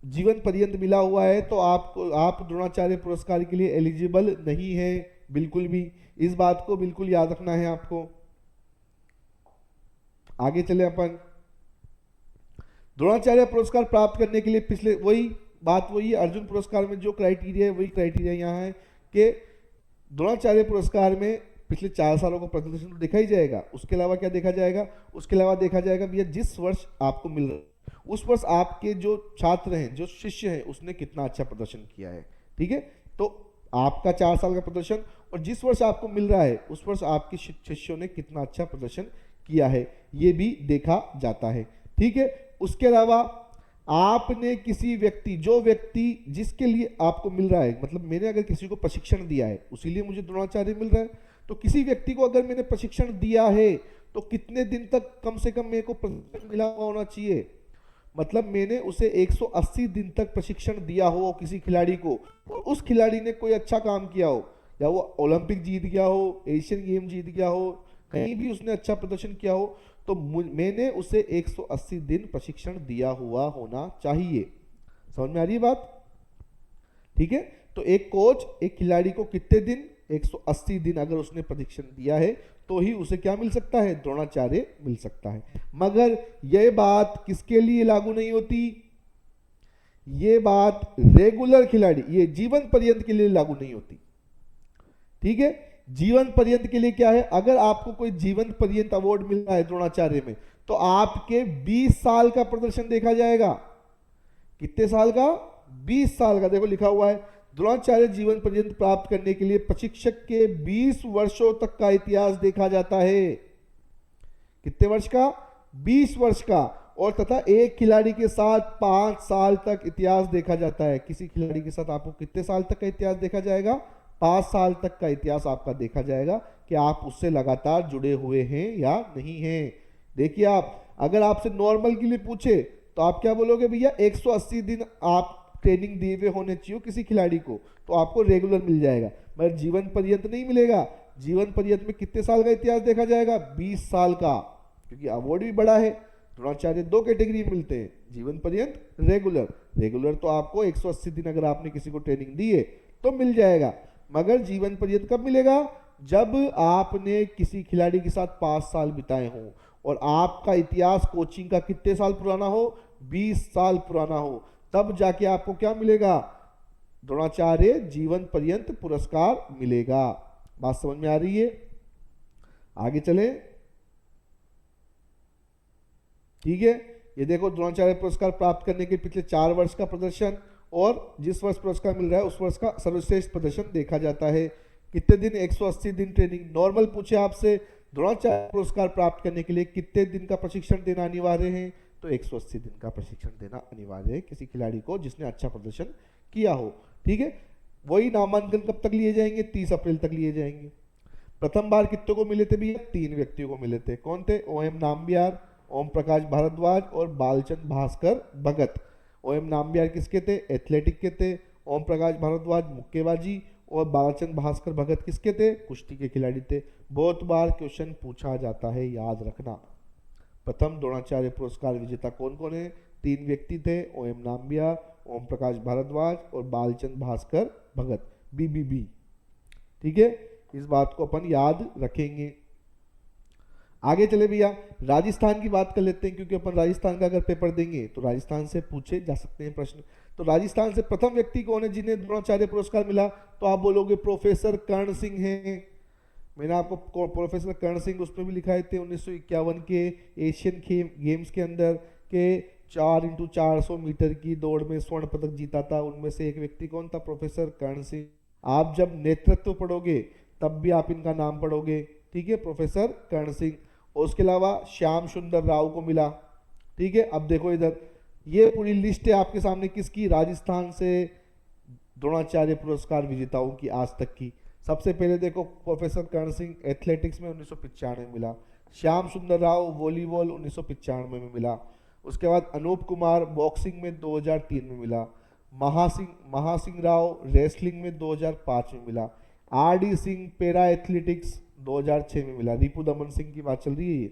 जीवन पर्यंत मिला हुआ है तो आप द्रोणाचार्य पुरस्कार के लिए एलिजिबल नहीं है, बिल्कुल भी। इस बात को बिल्कुल याद रखना है आपको। आगे चले अपन। द्रोणाचार्य पुरस्कार प्राप्त करने के लिए पिछले वही अर्जुन पुरस्कार में जो क्राइटेरिया है वही क्राइटेरिया यहाँ है कि द्रोणाचार्य पुरस्कार में पिछले 4 सालों का प्रदर्शन तो देखा ही जाएगा। उसके अलावा क्या देखा जाएगा? उसके अलावा देखा जाएगा भैया जिस वर्ष आपको मिल रहा है उस वर्ष आपके जो छात्र हैं, जो शिष्य हैं, उसने कितना अच्छा प्रदर्शन किया है। ठीक है, तो आपका 4 साल का प्रदर्शन और जिस वर्ष आपको मिल रहा है उस वर्ष आपके शिष्यों ने कितना अच्छा प्रदर्शन किया है, ये भी देखा जाता है। ठीक है, उसके अलावा आपने किसी व्यक्ति, जो व्यक्ति जिसके लिए आपको मिल रहा है, मतलब मैंने अगर किसी को प्रशिक्षण दिया है उसी लिए मुझे द्रोणाचार्य मिल रहा है, तो किसी व्यक्ति को अगर मैंने प्रशिक्षण दिया है तो कितने दिन तक कम से कम मेरे को प्रशिक्षण मिला हुआ होना चाहिए? मतलब मैंने उसे 180 दिन तक प्रशिक्षण दिया हो किसी खिलाड़ी को, और उस खिलाड़ी ने कोई अच्छा काम किया हो, या वो ओलंपिक जीत गया हो, एशियन गेम जीत गया हो, कहीं भी उसने अच्छा प्रदर्शन किया हो, तो मैंने उसे 180 दिन प्रशिक्षण दिया हुआ होना चाहिए। समझ में आ रही है बात? ठीक है, तो एक कोच एक खिलाड़ी को कितने दिन? 180 दिन अगर उसने प्रशिक्षण दिया है तो ही उसे क्या मिल सकता है? द्रोणाचार्य मिल सकता है। मगर यह बात किसके लिए लागू नहीं होती? ये बात रेगुलर खिलाड़ी, ये जीवन पर्यंत के लिए लागू नहीं होती। ठीक है, जीवन पर्यंत के लिए क्या है? अगर आपको कोई जीवन पर्यंत अवार्ड मिल रहा है द्रोणाचार्य में, तो आपके 20 साल का प्रदर्शन देखा जाएगा। कितने साल का? 20 साल का। देखो लिखा हुआ है, द्रोणाचार्य जीवन पर्यंत प्राप्त करने के लिए प्रशिक्षक के 20 वर्षों तक का इतिहास देखा जाता है। कितने वर्ष का? 20 वर्ष का। और तथा एक खिलाड़ी के साथ 5 साल तक इतिहास देखा जाता है। किसी खिलाड़ी के साथ आपको कितने साल तक का इतिहास देखा जाएगा? 5 साल तक का इतिहास आपका देखा जाएगा कि आप उससे लगातार जुड़े हुए हैं या नहीं हैं। देखिए, आप अगर आपसे नॉर्मल के लिए पूछे तो आप क्या बोलोगे? भैया 180 दिन आप ट्रेनिंग दिए हुए होने चाहिए किसी खिलाड़ी को, तो आपको रेगुलर मिल जाएगा, मगर जीवन पर्यंत नहीं मिलेगा। जीवन पर्यंत में कितने साल का इतिहास देखा जाएगा? 20 साल का, क्योंकि अवार्ड भी बड़ा है। द्रोणाचार्य 2 कैटेगरी में मिलते हैं, जीवन पर्यंत, रेगुलर। रेगुलर तो आपको 180 दिन अगर आपने किसी को ट्रेनिंग दी है तो मिल जाएगा, मगर जीवन पर्यंत कब मिलेगा? जब आपने किसी खिलाड़ी के साथ 5 साल बिताए हों और आपका इतिहास कोचिंग का कितने साल पुराना हो? 20 साल पुराना हो, तब जाके आपको क्या मिलेगा? द्रोणाचार्य जीवन पर्यंत पुरस्कार मिलेगा। बात समझ में आ रही है? आगे चले। ठीक है, ये देखो द्रोणाचार्य पुरस्कार प्राप्त करने के पिछले 4 वर्ष का प्रदर्शन और जिस वर्ष पुरस्कार मिल रहा है उस वर्ष का सर्वश्रेष्ठ प्रदर्शन देखा जाता है। कितने दिन? 180 दिन ट्रेनिंग। नॉर्मल पूछे आपसे द्रोणाचार्य पुरस्कार प्राप्त करने के लिए कितने दिन का प्रशिक्षण देना अनिवार्य है, तो 180 दिन का प्रशिक्षण देना अनिवार्य है किसी खिलाड़ी को जिसने अच्छा प्रदर्शन किया हो। ठीक है, वही नामांकन कब तक लिए जाएंगे? 30 अप्रैल तक लिए जाएंगे। प्रथम बार कितनों को मिले थे भैया? 3 व्यक्तियों को मिले थे। कौन थे? OM नाम्बियार, ओम प्रकाश भारद्वाज और बालचंद भास्कर भगत। OM नाम्बियार किसके थे? एथलेटिक के थे। ओम प्रकाश भारद्वाज मुक्केबाजी और बालचंद भास्कर भगत किसके थे? कुश्ती के खिलाड़ी थे। बहुत बार क्वेश्चन पूछा जाता है, याद रखना। प्रथम द्रोणाचार्य पुरस्कार विजेता कौन कौन है? 3 व्यक्ति थे, OM नाम्बियार, ओम प्रकाश भारद्वाज और बालचंद भास्कर भगत, BBB। ठीक है, इस बात को अपन याद रखेंगे। आगे चले भैया, राजस्थान की बात कर लेते हैं, क्योंकि अपन राजस्थान का अगर पेपर देंगे तो राजस्थान से पूछे जा सकते हैं प्रश्न। तो राजस्थान से प्रथम व्यक्ति कौन है जिन्हें द्रोणाचार्य पुरस्कार मिला? तो आप बोलोगे प्रोफेसर कर्ण सिंह हैं। मैंने आपको प्रोफेसर कर्ण सिंह उसमें भी लिखाए थे 1951 के एशियन गेम्स के अंदर के 4x400 मीटर की दौड़ में स्वर्ण पदक जीता था। उनमें से एक व्यक्ति कौन था? प्रोफेसर कर्ण सिंह। आप जब नेतृत्व पढ़ोगे तब भी आप इनका नाम पढ़ोगे। ठीक है, प्रोफेसर कर्ण सिंह। और उसके अलावा श्याम सुंदर राव को मिला। ठीक है, अब देखो इधर, ये पूरी लिस्ट है आपके सामने किसकी? राजस्थान से द्रोणाचार्य पुरस्कार विजेताओं की आज तक की। सबसे पहले देखो, प्रोफेसर कर्ण सिंह एथलेटिक्स में 1995 में मिला। श्याम सुंदर राव वॉलीबॉल 1995 में मिला। उसके बाद अनूप कुमार बॉक्सिंग में 2003 में मिला। महासिंह राव रेसलिंग में 2005 में मिला। RD सिंह पैरा एथलेटिक्स 2006 में मिला। रिपु दमन सिंह की बात चल रही है ये।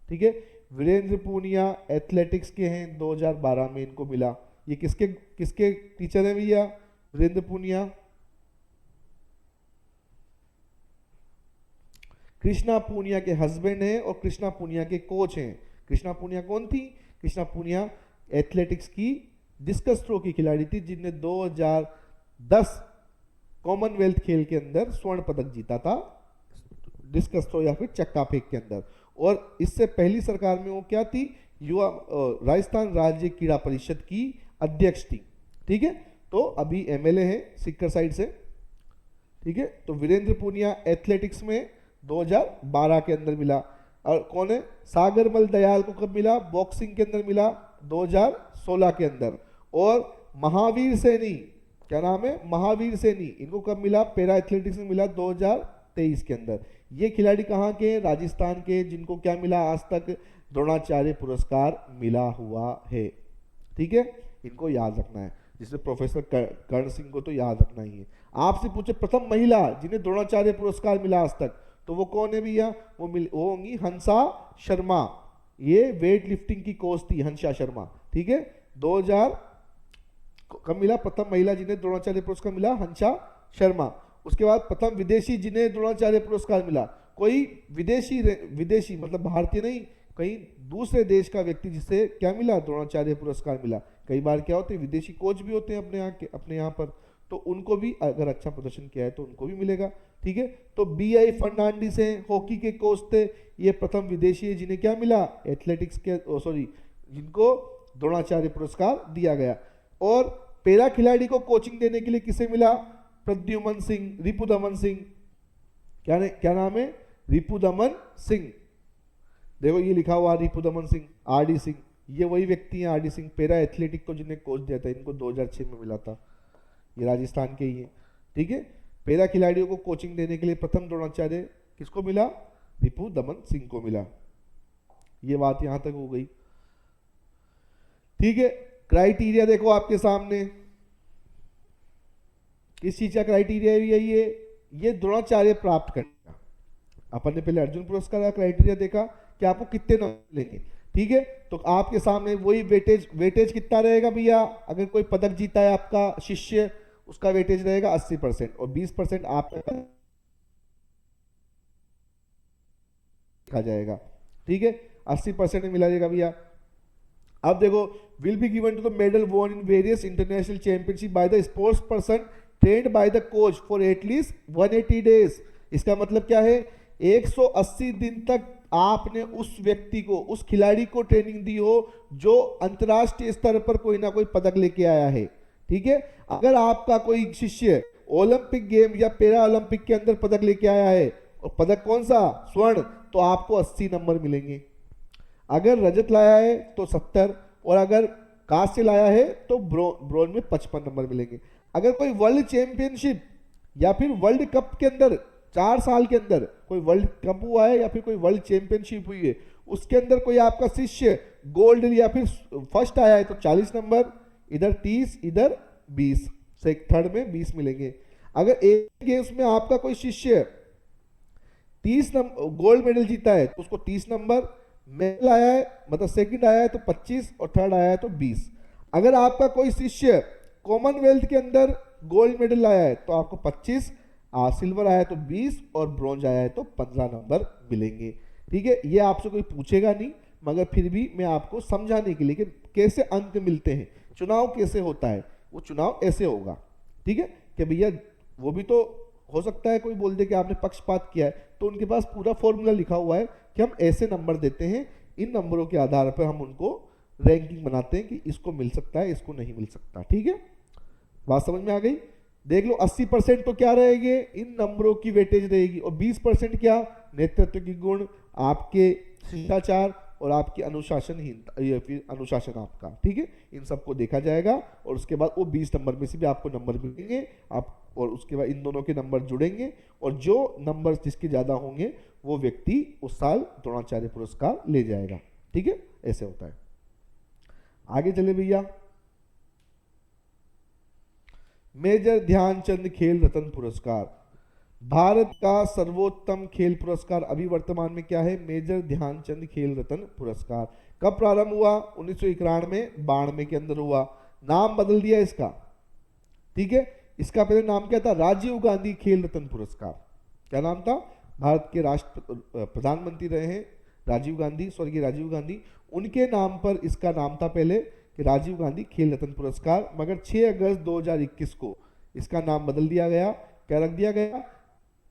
ठीक है, वीरेंद्र पूनिया एथलेटिक्स के हैं, 2012 में इनको मिला। ये किसके किसके टीचर हैं भैया? वीरेंद्र पूनिया कृष्णा पूनिया के हस्बैंड हैं और कृष्णा पूनिया के कोच हैं। कृष्णा पूनिया कौन थी? कृष्णा पूनिया एथलेटिक्स की डिस्कस थ्रो की खिलाड़ी थी, जिनने 2010 कॉमनवेल्थ खेल के अंदर स्वर्ण पदक जीता था। डिस्कस थ्रो या फिर चक्का फेंक के अंदर। और इससे पहली सरकार में वो क्या थी, युवा राजस्थान राज्य क्रीड़ा परिषद की अध्यक्ष थी। ठीक है, तो अभी एमएलए है सिक्कर साइड से। ठीक है, तो वीरेंद्र पूनिया एथलेटिक्स में 2012 के अंदर मिला। और कौन है, सागरमल दयाल को कब मिला, बॉक्सिंग के अंदर मिला 2016 के अंदर। और महावीर सैनी, क्या नाम है, महावीर सैनी, इनको कब मिला, पैरा एथलेटिक्स में मिला 2023 के अंदर। ये खिलाड़ी कहाँ के हैं, राजस्थान के, जिनको क्या मिला आज तक, द्रोणाचार्य पुरस्कार मिला हुआ है। ठीक है, इनको याद रखना है, जिससे प्रोफेसर कर्ण सिंह को तो याद रखना ही है। आपसे पूछे प्रथम महिला जिन्हें द्रोणाचार्य पुरस्कार मिला आज तक, तो वो कौन है भैया, वो होंगी हंसा शर्मा। ये वेट लिफ्टिंग की कोच थी हंसा शर्मा। ठीक है, 2000 कब मिला प्रथम महिला जिन्हें द्रोणाचार्य पुरस्कार मिला, हंसा शर्मा। उसके बाद प्रथम विदेशी जिन्हें द्रोणाचार्य पुरस्कार मिला, कोई विदेशी मतलब भारतीय नहीं, कहीं दूसरे देश का व्यक्ति जिसे क्या मिला, द्रोणाचार्य पुरस्कार मिला। कई बार क्या होते हैं, विदेशी कोच भी होते हैं अपने यहाँ पर, तो उनको भी अगर अच्छा प्रदर्शन किया है तो उनको भी मिलेगा। ठीक है, तो BI फर्नांडिस हैं, हॉकी के कोच थे, ये प्रथम विदेशी है जिन्हें क्या मिला, एथलेटिक्स के जिनको द्रोणाचार्य पुरस्कार दिया गया। और पैरा खिलाड़ी को कोचिंग देने के लिए किसे मिला, प्रद्युमन सिंह, रिपुदमन सिंह, क्या नाम है, रिपुदमन सिंह। देखो ये लिखा हुआ रिपुदमन सिंह, RD सिंह, ये वही व्यक्ति हैं RD सिंह, पैरा एथलेटिक को जिन्हें कोच दिया था, इनको 2006 में मिला था, ये राजस्थान के ही है। ठीक है, पैरा खिलाड़ियों को कोचिंग देने के लिए प्रथम द्रोणाचार्य किसको मिला, रिपुदमन सिंह को मिला। ये बात यहां तक हो गई। ठीक है, क्राइटेरिया देखो आपके सामने, किस चीज का क्राइटेरिया है ये द्रोणाचार्य प्राप्त करने का। अपन ने पहले अर्जुन पुरस्कार का क्राइटेरिया देखा कि आपको कितने नंबर लेंगे। ठीक है, तो आपके सामने वही वेटेज कितना रहेगा भैया, अगर कोई पदक जीता है आपका शिष्य, उसका वेटेज रहेगा 80% और 20% आपका लिखा जाएगा। ठीक है, 80% में मिला जाएगा भैया। अब देखो, will be given to the medal won in various international championship by the sports person trained by the coach for at least 180 days. इसका मतलब क्या है, 180 दिन तक आपने उस व्यक्ति को, उस खिलाड़ी को ट्रेनिंग दी हो जो अंतर्राष्ट्रीय स्तर पर कोई ना कोई पदक लेके आया है। ठीक है, अगर आपका कोई शिष्य ओलंपिक गेम या पैरा ओलंपिक के अंदर पदक लेके आया है, और पदक कौन सा, स्वर्ण, तो आपको 80 नंबर मिलेंगे। अगर रजत लाया है तो 70, और अगर कांस्य लाया है तो ब्रोंज में 55 नंबर मिलेंगे। अगर कोई वर्ल्ड चैंपियनशिप या फिर वर्ल्ड कप के अंदर 4 साल के अंदर कोई वर्ल्ड कप हुआ है या फिर कोई वर्ल्ड चैंपियनशिप हुई है, उसके अंदर कोई आपका शिष्य गोल्ड या फिर फर्स्ट आया है तो 40 नंबर, इधर 30, इधर 20, से थर्ड में 20 मिलेंगे। अगर एक गेम्स में आपका कोई शिष्य 30 नंबर गोल्ड मेडल जीता है तो उसको 30 नंबर, मेडल आया है मतलब सेकंड आया है तो 25 और थर्ड आया है तो 20। अगर आपका कोई शिष्य कॉमनवेल्थ के अंदर गोल्ड मेडल लाया है तो आपको 25, सिल्वर आया है तो 20 और ब्रॉन्ज आया है तो 15 नंबर मिलेंगे। ठीक है, ये आपसे कोई पूछेगा नहीं, मगर फिर भी मैं आपको समझाने के लिए कि कैसे अंक मिलते हैं, चुनाव कैसे होता है, वो चुनाव ऐसे होगा। ठीक है, कि भैया वो भी तो हो सकता है कोई बोल दे कि आपने पक्षपात किया है, तो उनके पास पूरा फॉर्मूला लिखा हुआ है कि हम ऐसे नंबर देते हैं, इन नंबरों के आधार पर हम उनको रैंकिंग बनाते हैं कि इसको मिल सकता है, इसको नहीं मिल सकता। ठीक है, बात समझ में आ गई। देख लो 80% तो क्या रहेंगे, इन नंबरों की वेटेज रहेगी, और 20% क्या, नेतृत्व की गुण, आपके शिष्टाचार और आपकी अनुशासनहीनता या फिर अनुशासन आपका। ठीक है, इन सबको देखा जाएगा और उसके बाद वो 20 नंबर में से भी आपको नंबर मिलेंगे आप, और उसके बाद इन दोनों के नंबर जुड़ेंगे और जो नंबर जिसके ज्यादा होंगे वो व्यक्ति उस साल द्रोणाचार्य पुरस्कार ले जाएगा। ठीक है, ऐसे होता है। आगे चले भैया, मेजर ध्यानचंद खेल रत्न पुरस्कार, भारत का सर्वोत्तम खेल पुरस्कार अभी वर्तमान में क्या है, मेजर ध्यानचंद खेल रत्न पुरस्कार। कब प्रारंभ हुआ, 1991-92 के अंदर हुआ। नाम बदल दिया इसका। ठीक है, इसका पहले नाम क्या था, राजीव गांधी खेल रत्न पुरस्कार। क्या नाम था, भारत के प्रधानमंत्री रहे हैं राजीव गांधी, स्वर्गीय राजीव गांधी, उनके नाम पर इसका नाम था पहले कि राजीव गांधी खेल रत्न पुरस्कार। मगर 6 अगस्त 2021 को इसका नाम बदल दिया गया। क्या रख दिया गया,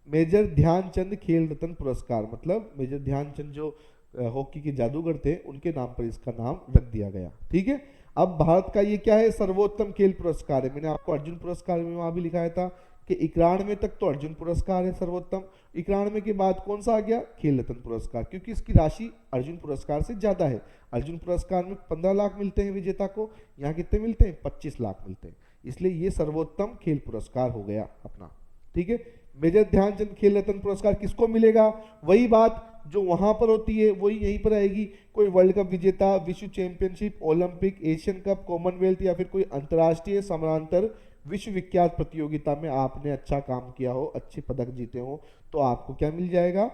मेजर ध्यानचंद खेल रत्न पुरस्कार, मतलब मेजर ध्यानचंद जो हॉकी के जादूगर थे उनके नाम पर इसका नाम रख दिया गया। ठीक है, अब भारत का ये क्या है, सर्वोत्तम खेल पुरस्कार है। मैंने आपको अर्जुन पुरस्कार में वहां भी लिखाया था कि 91 तक तो अर्जुन पुरस्कार है सर्वोत्तम, 91 के बाद कौन सा आ गया, खेल रत्न पुरस्कार, क्योंकि इसकी राशि अर्जुन पुरस्कार से ज्यादा है। अर्जुन पुरस्कार में 15 लाख मिलते हैं विजेता को, यहाँ कितने मिलते हैं, 25 लाख मिलते हैं, इसलिए ये सर्वोत्तम खेल पुरस्कार हो गया अपना। ठीक है, मेजर ध्यानचंद खेल रत्न पुरस्कार किसको मिलेगा, वही बात जो वहां पर होती है वही यहीं पर आएगी। कोई वर्ल्ड कप विजेता, विश्व championship, Olympic, Asian cup, Commonwealth या फिर कोई अंतर्राष्ट्रीय समानांतर विश्व विख्यात प्रतियोगिता में आपने अच्छा काम किया हो, अच्छे पदक जीते हो, तो आपको क्या मिल जाएगा,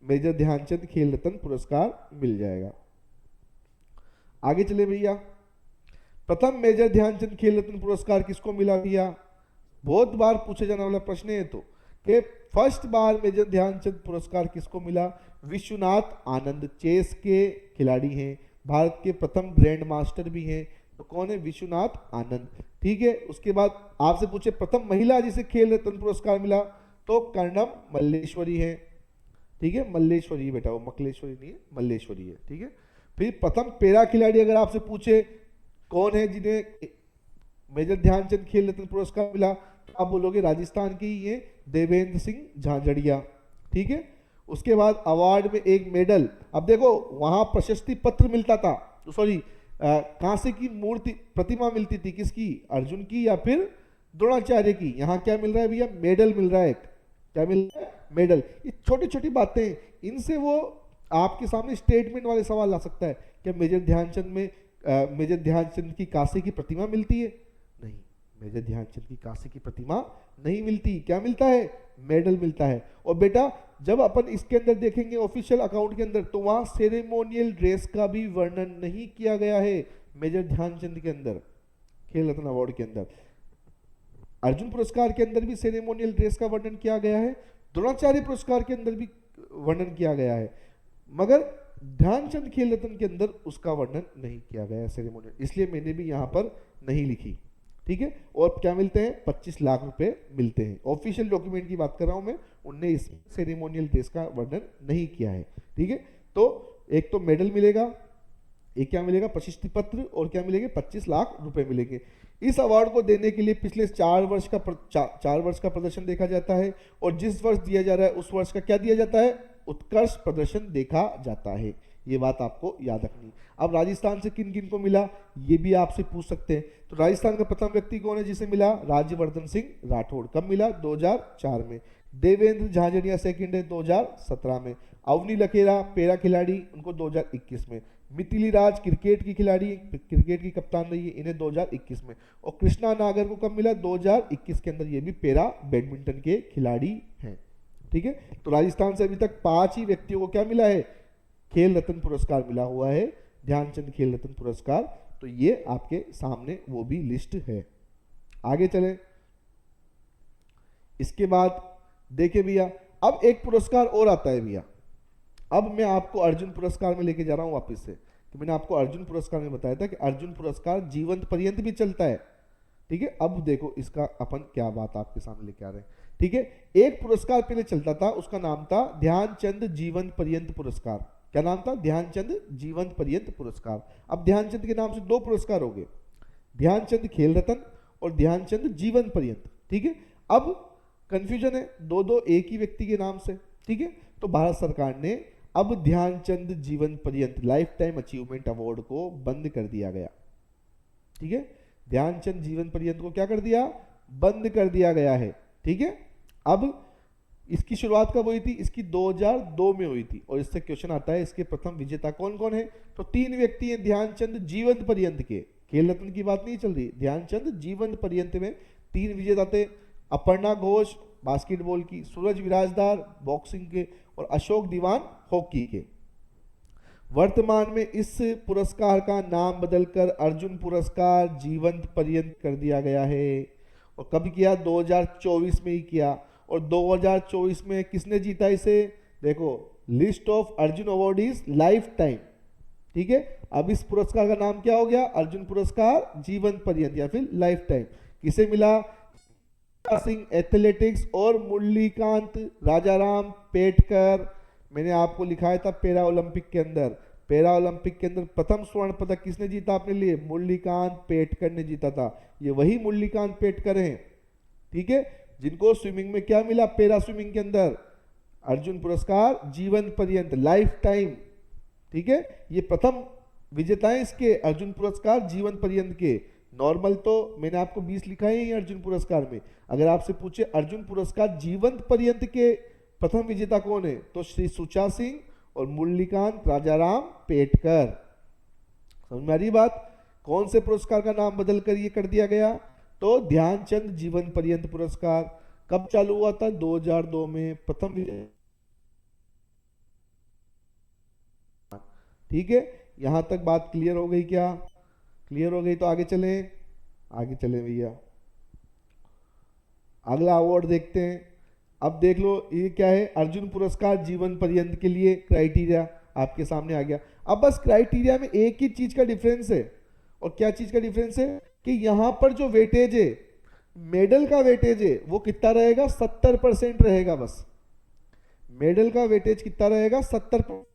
मेजर ध्यानचंद खेल रत्न पुरस्कार मिल जाएगा। आगे चले भैया, प्रथम मेजर ध्यानचंद खेल रत्न पुरस्कार किसको मिला भैया, बहुत बार पूछे जाने वाला प्रश्न है तो, कि फर्स्ट बार मेजर ध्यानचंद पुरस्कार किसको मिला, विश्वनाथ आनंद, चेस के खिलाड़ी हैं, भारत के प्रथम ग्रैंड मास्टर भी हैं, तो कौन है, विश्वनाथ आनंद। ठीक है, उसके बाद आपसे पूछे प्रथम महिला जिसे खेल रत्न पुरस्कार मिला, तो कर्णम मल्लेश्वरी है। ठीक है, मल्लेश्वरी बेटा, वो मकलेश्वरी नहीं है, मल्लेश्वरी है। ठीक है, फिर प्रथम पेरा खिलाड़ी अगर आपसे पूछे कौन है जिन्हें मेजर ध्यानचंद खेल रत्न पुरस्कार मिला, तो आप बोलोगे राजस्थान के ही है, देवेंद्र सिंह झांझड़िया। ठीक है, उसके बाद अवार्ड में एक मेडल, अब देखो वहां प्रशस्ति पत्र मिलता था, सॉरी कांसे की मूर्ति प्रतिमा मिलती थी, किसकी, अर्जुन की या फिर द्रोणाचार्य की, यहाँ क्या मिल रहा है भैया, मेडल मिल रहा है, क्या मिल रहा है, मेडल। ये छोटी छोटी बातें, इनसे वो आपके सामने स्टेटमेंट वाले सवाल ला सकता है, क्या मेजर ध्यानचंद में मेजर ध्यानचंद की कांसे की प्रतिमा मिलती है, नहीं, मेजर ध्यानचंद की कांसे की प्रतिमा नहीं मिलती, क्या मिलता है, मेडल मिलता है। और बेटा जब अपन इसके अंदर देखेंगे ऑफिशियल अकाउंट के अंदर, तो वहां सेरेमोनियल ड्रेस का भी वर्णन नहीं किया गया है मेजर ध्यानचंद के अंदर, खेल रत्न अवार्ड के अंदर। अर्जुन पुरस्कार के अंदर भी सेरेमोनियल ड्रेस का वर्णन किया गया है, द्रोणाचार्य पुरस्कार के अंदर भी वर्णन किया गया है, मगर ध्यानचंद खेल रत्न के अंदर उसका वर्णन नहीं किया गया है सेरेमोनियल, इसलिए मैंने भी यहां पर नहीं लिखी। ठीक है, और क्या मिलते हैं, 25 लाख रुपए मिलते हैं। ऑफिशियल डॉक्यूमेंट की बात कर रहा हूं मैं, उनने इस सेरेमोनियल ड्रेस का वर्णन नहीं किया है। ठीक है, तो एक तो मेडल मिलेगा, एक क्या मिलेगा, प्रशस्ति पत्र, और क्या मिलेंगे, 25 लाख रुपए मिलेंगे। इस अवार्ड को देने के लिए पिछले 4 वर्ष का प्रदर्शन देखा जाता है, और जिस वर्ष दिया जा रहा है उस वर्ष का क्या दिया जाता है, उत्कृष्ट प्रदर्शन देखा जाता है। ये बात आपको याद रखनी। अब राजस्थान से किन किन को मिला, ये भी आपसे पूछ सकते हैं। तो राजस्थान का प्रथम व्यक्ति कौन है जिसे मिला, राज्यवर्धन सिंह राठौड़, कब मिला, 2004 में। देवेंद्र झांझड़िया सेकंड है 2017 में। अवनी लखेरा पेरा खिलाड़ी, उनको 2021 में। मिथिली राज क्रिकेट की खिलाड़ी, क्रिकेट की कप्तान रही है, इन्हें 2021 में। और कृष्णा नागर को कब मिला, 2021 के अंदर, ये भी पेरा बैडमिंटन के खिलाड़ी हैं। ठीक है, तो राजस्थान से अभी तक 5 ही व्यक्तियों को क्या मिला है, खेल रत्न पुरस्कार मिला हुआ है, ध्यानचंद खेल रत्न पुरस्कार। तो ये आपके सामने वो भी लिस्ट है। आगे चले, इसके बाद देखिए भैया, अब एक पुरस्कार और आता है भैया। अब मैं आपको अर्जुन पुरस्कार में लेके जा रहा हूं वापस से। तो मैंने आपको अर्जुन पुरस्कार में बताया था कि अर्जुन पुरस्कार जीवंत पर्यंत भी चलता है। ठीक है, अब देखो इसका अपन क्या बात आपके सामने लेके आ रहे हैं। ठीक है, एक पुरस्कार पहले चलता था, उसका नाम था ध्यानचंद जीवंत पर्यंत पुरस्कार। क्या नाम था, ध्यानचंद जीवंत पर्यंत पुरस्कार। अब ध्यानचंद के नाम से 2 पुरस्कार हो गए, ध्यानचंद खेल रत्न और ध्यानचंद जीवन पर्यंत। ठीक है, अब कंफ्यूजन है, दो एक ही व्यक्ति के नाम से। ठीक है, तो भारत सरकार ने अब ध्यानचंद जीवन पर्यंत लाइफ टाइम अचीवमेंट अवार्ड को बंद कर दिया गया। ठीक है, ध्यानचंद जीवन पर्यंत को क्या कर दिया, बंद कर दिया गया है। ठीक है, अब इसकी शुरुआत कब हुई थी, इसकी 2002 में हुई थी। और इससे क्वेश्चन आता है, इसके प्रथम विजेता कौन कौन है। तो 3 व्यक्ति हैं ध्यानचंद जीवंत पर्यंत के, खेल रत्न की बात नहीं चल रही, ध्यानचंद जीवंत पर्यंत में 3 विजेता थे। अपर्णा घोष बास्केटबॉल की, सूरज विराजदार बॉक्सिंग के, और अशोक दीवान हॉकी के। वर्तमान में इस पुरस्कार का नाम बदलकर अर्जुन पुरस्कार जीवंत पर्यंत कर दिया गया है। और कब किया, 2024 में ही किया। और 2024 में किसने जीता इसे, देखो list of Arjun awardees life time. ठीक है, अब इस पुरस्कार का नाम क्या हो गया, अर्जुन पुरस्कार जीवन पर्यंत या फिर लाइफ टाइम। किसे मिला, सिंह एथलेटिक्स और मुरलीकांत राजाराम पेटकर, मैंने आपको लिखाया था पैरा ओलंपिक के अंदर, पैरा ओलंपिक के अंदर प्रथम स्वर्ण पदक किसने जीता अपने लिए? मुरलीकांत पेटकर ने जीता था। ये वही मुरलीकांत पेटकर हैं, ठीक है, जिनको स्विमिंग में क्या मिला? पैरा स्विमिंग के अंदर अर्जुन पुरस्कार जीवन पर्यंत, लाइफ टाइम, ठीक है। ये प्रथम विजेता है इसके अर्जुन पुरस्कार जीवन पर्यंत के। नॉर्मल तो मैंने आपको 20 लिखा है अर्जुन पुरस्कार में, अगर आपसे पूछे अर्जुन पुरस्कार जीवन पर्यंत के प्रथम विजेता कौन है, तो श्री सुचा सिंह और मुरलीकांत राजाराम पेटकर। समझ में आ रही बात? कौन से पुरस्कार का नाम बदल कर ये कर दिया गया? तो ध्यानचंद जीवन पर्यंत पुरस्कार। कब चालू हुआ था? 2002 में प्रथम, ठीक है। यहां तक बात क्लियर हो गई क्या? क्लियर हो गई तो आगे चले, आगे चले भैया, अगला अवार्ड देखते हैं। अब देख लो ये क्या है, अर्जुन पुरस्कार जीवन पर्यंत के लिए क्राइटेरिया आपके सामने आ गया। अब बस क्राइटेरिया में एक ही चीज का डिफरेंस है, और क्या चीज का डिफरेंस है कि यहां पर जो वेटेज है, मेडल का वेटेज है, वो कितना रहेगा? 70% रहेगा। बस मेडल का वेटेज कितना रहेगा? 70%।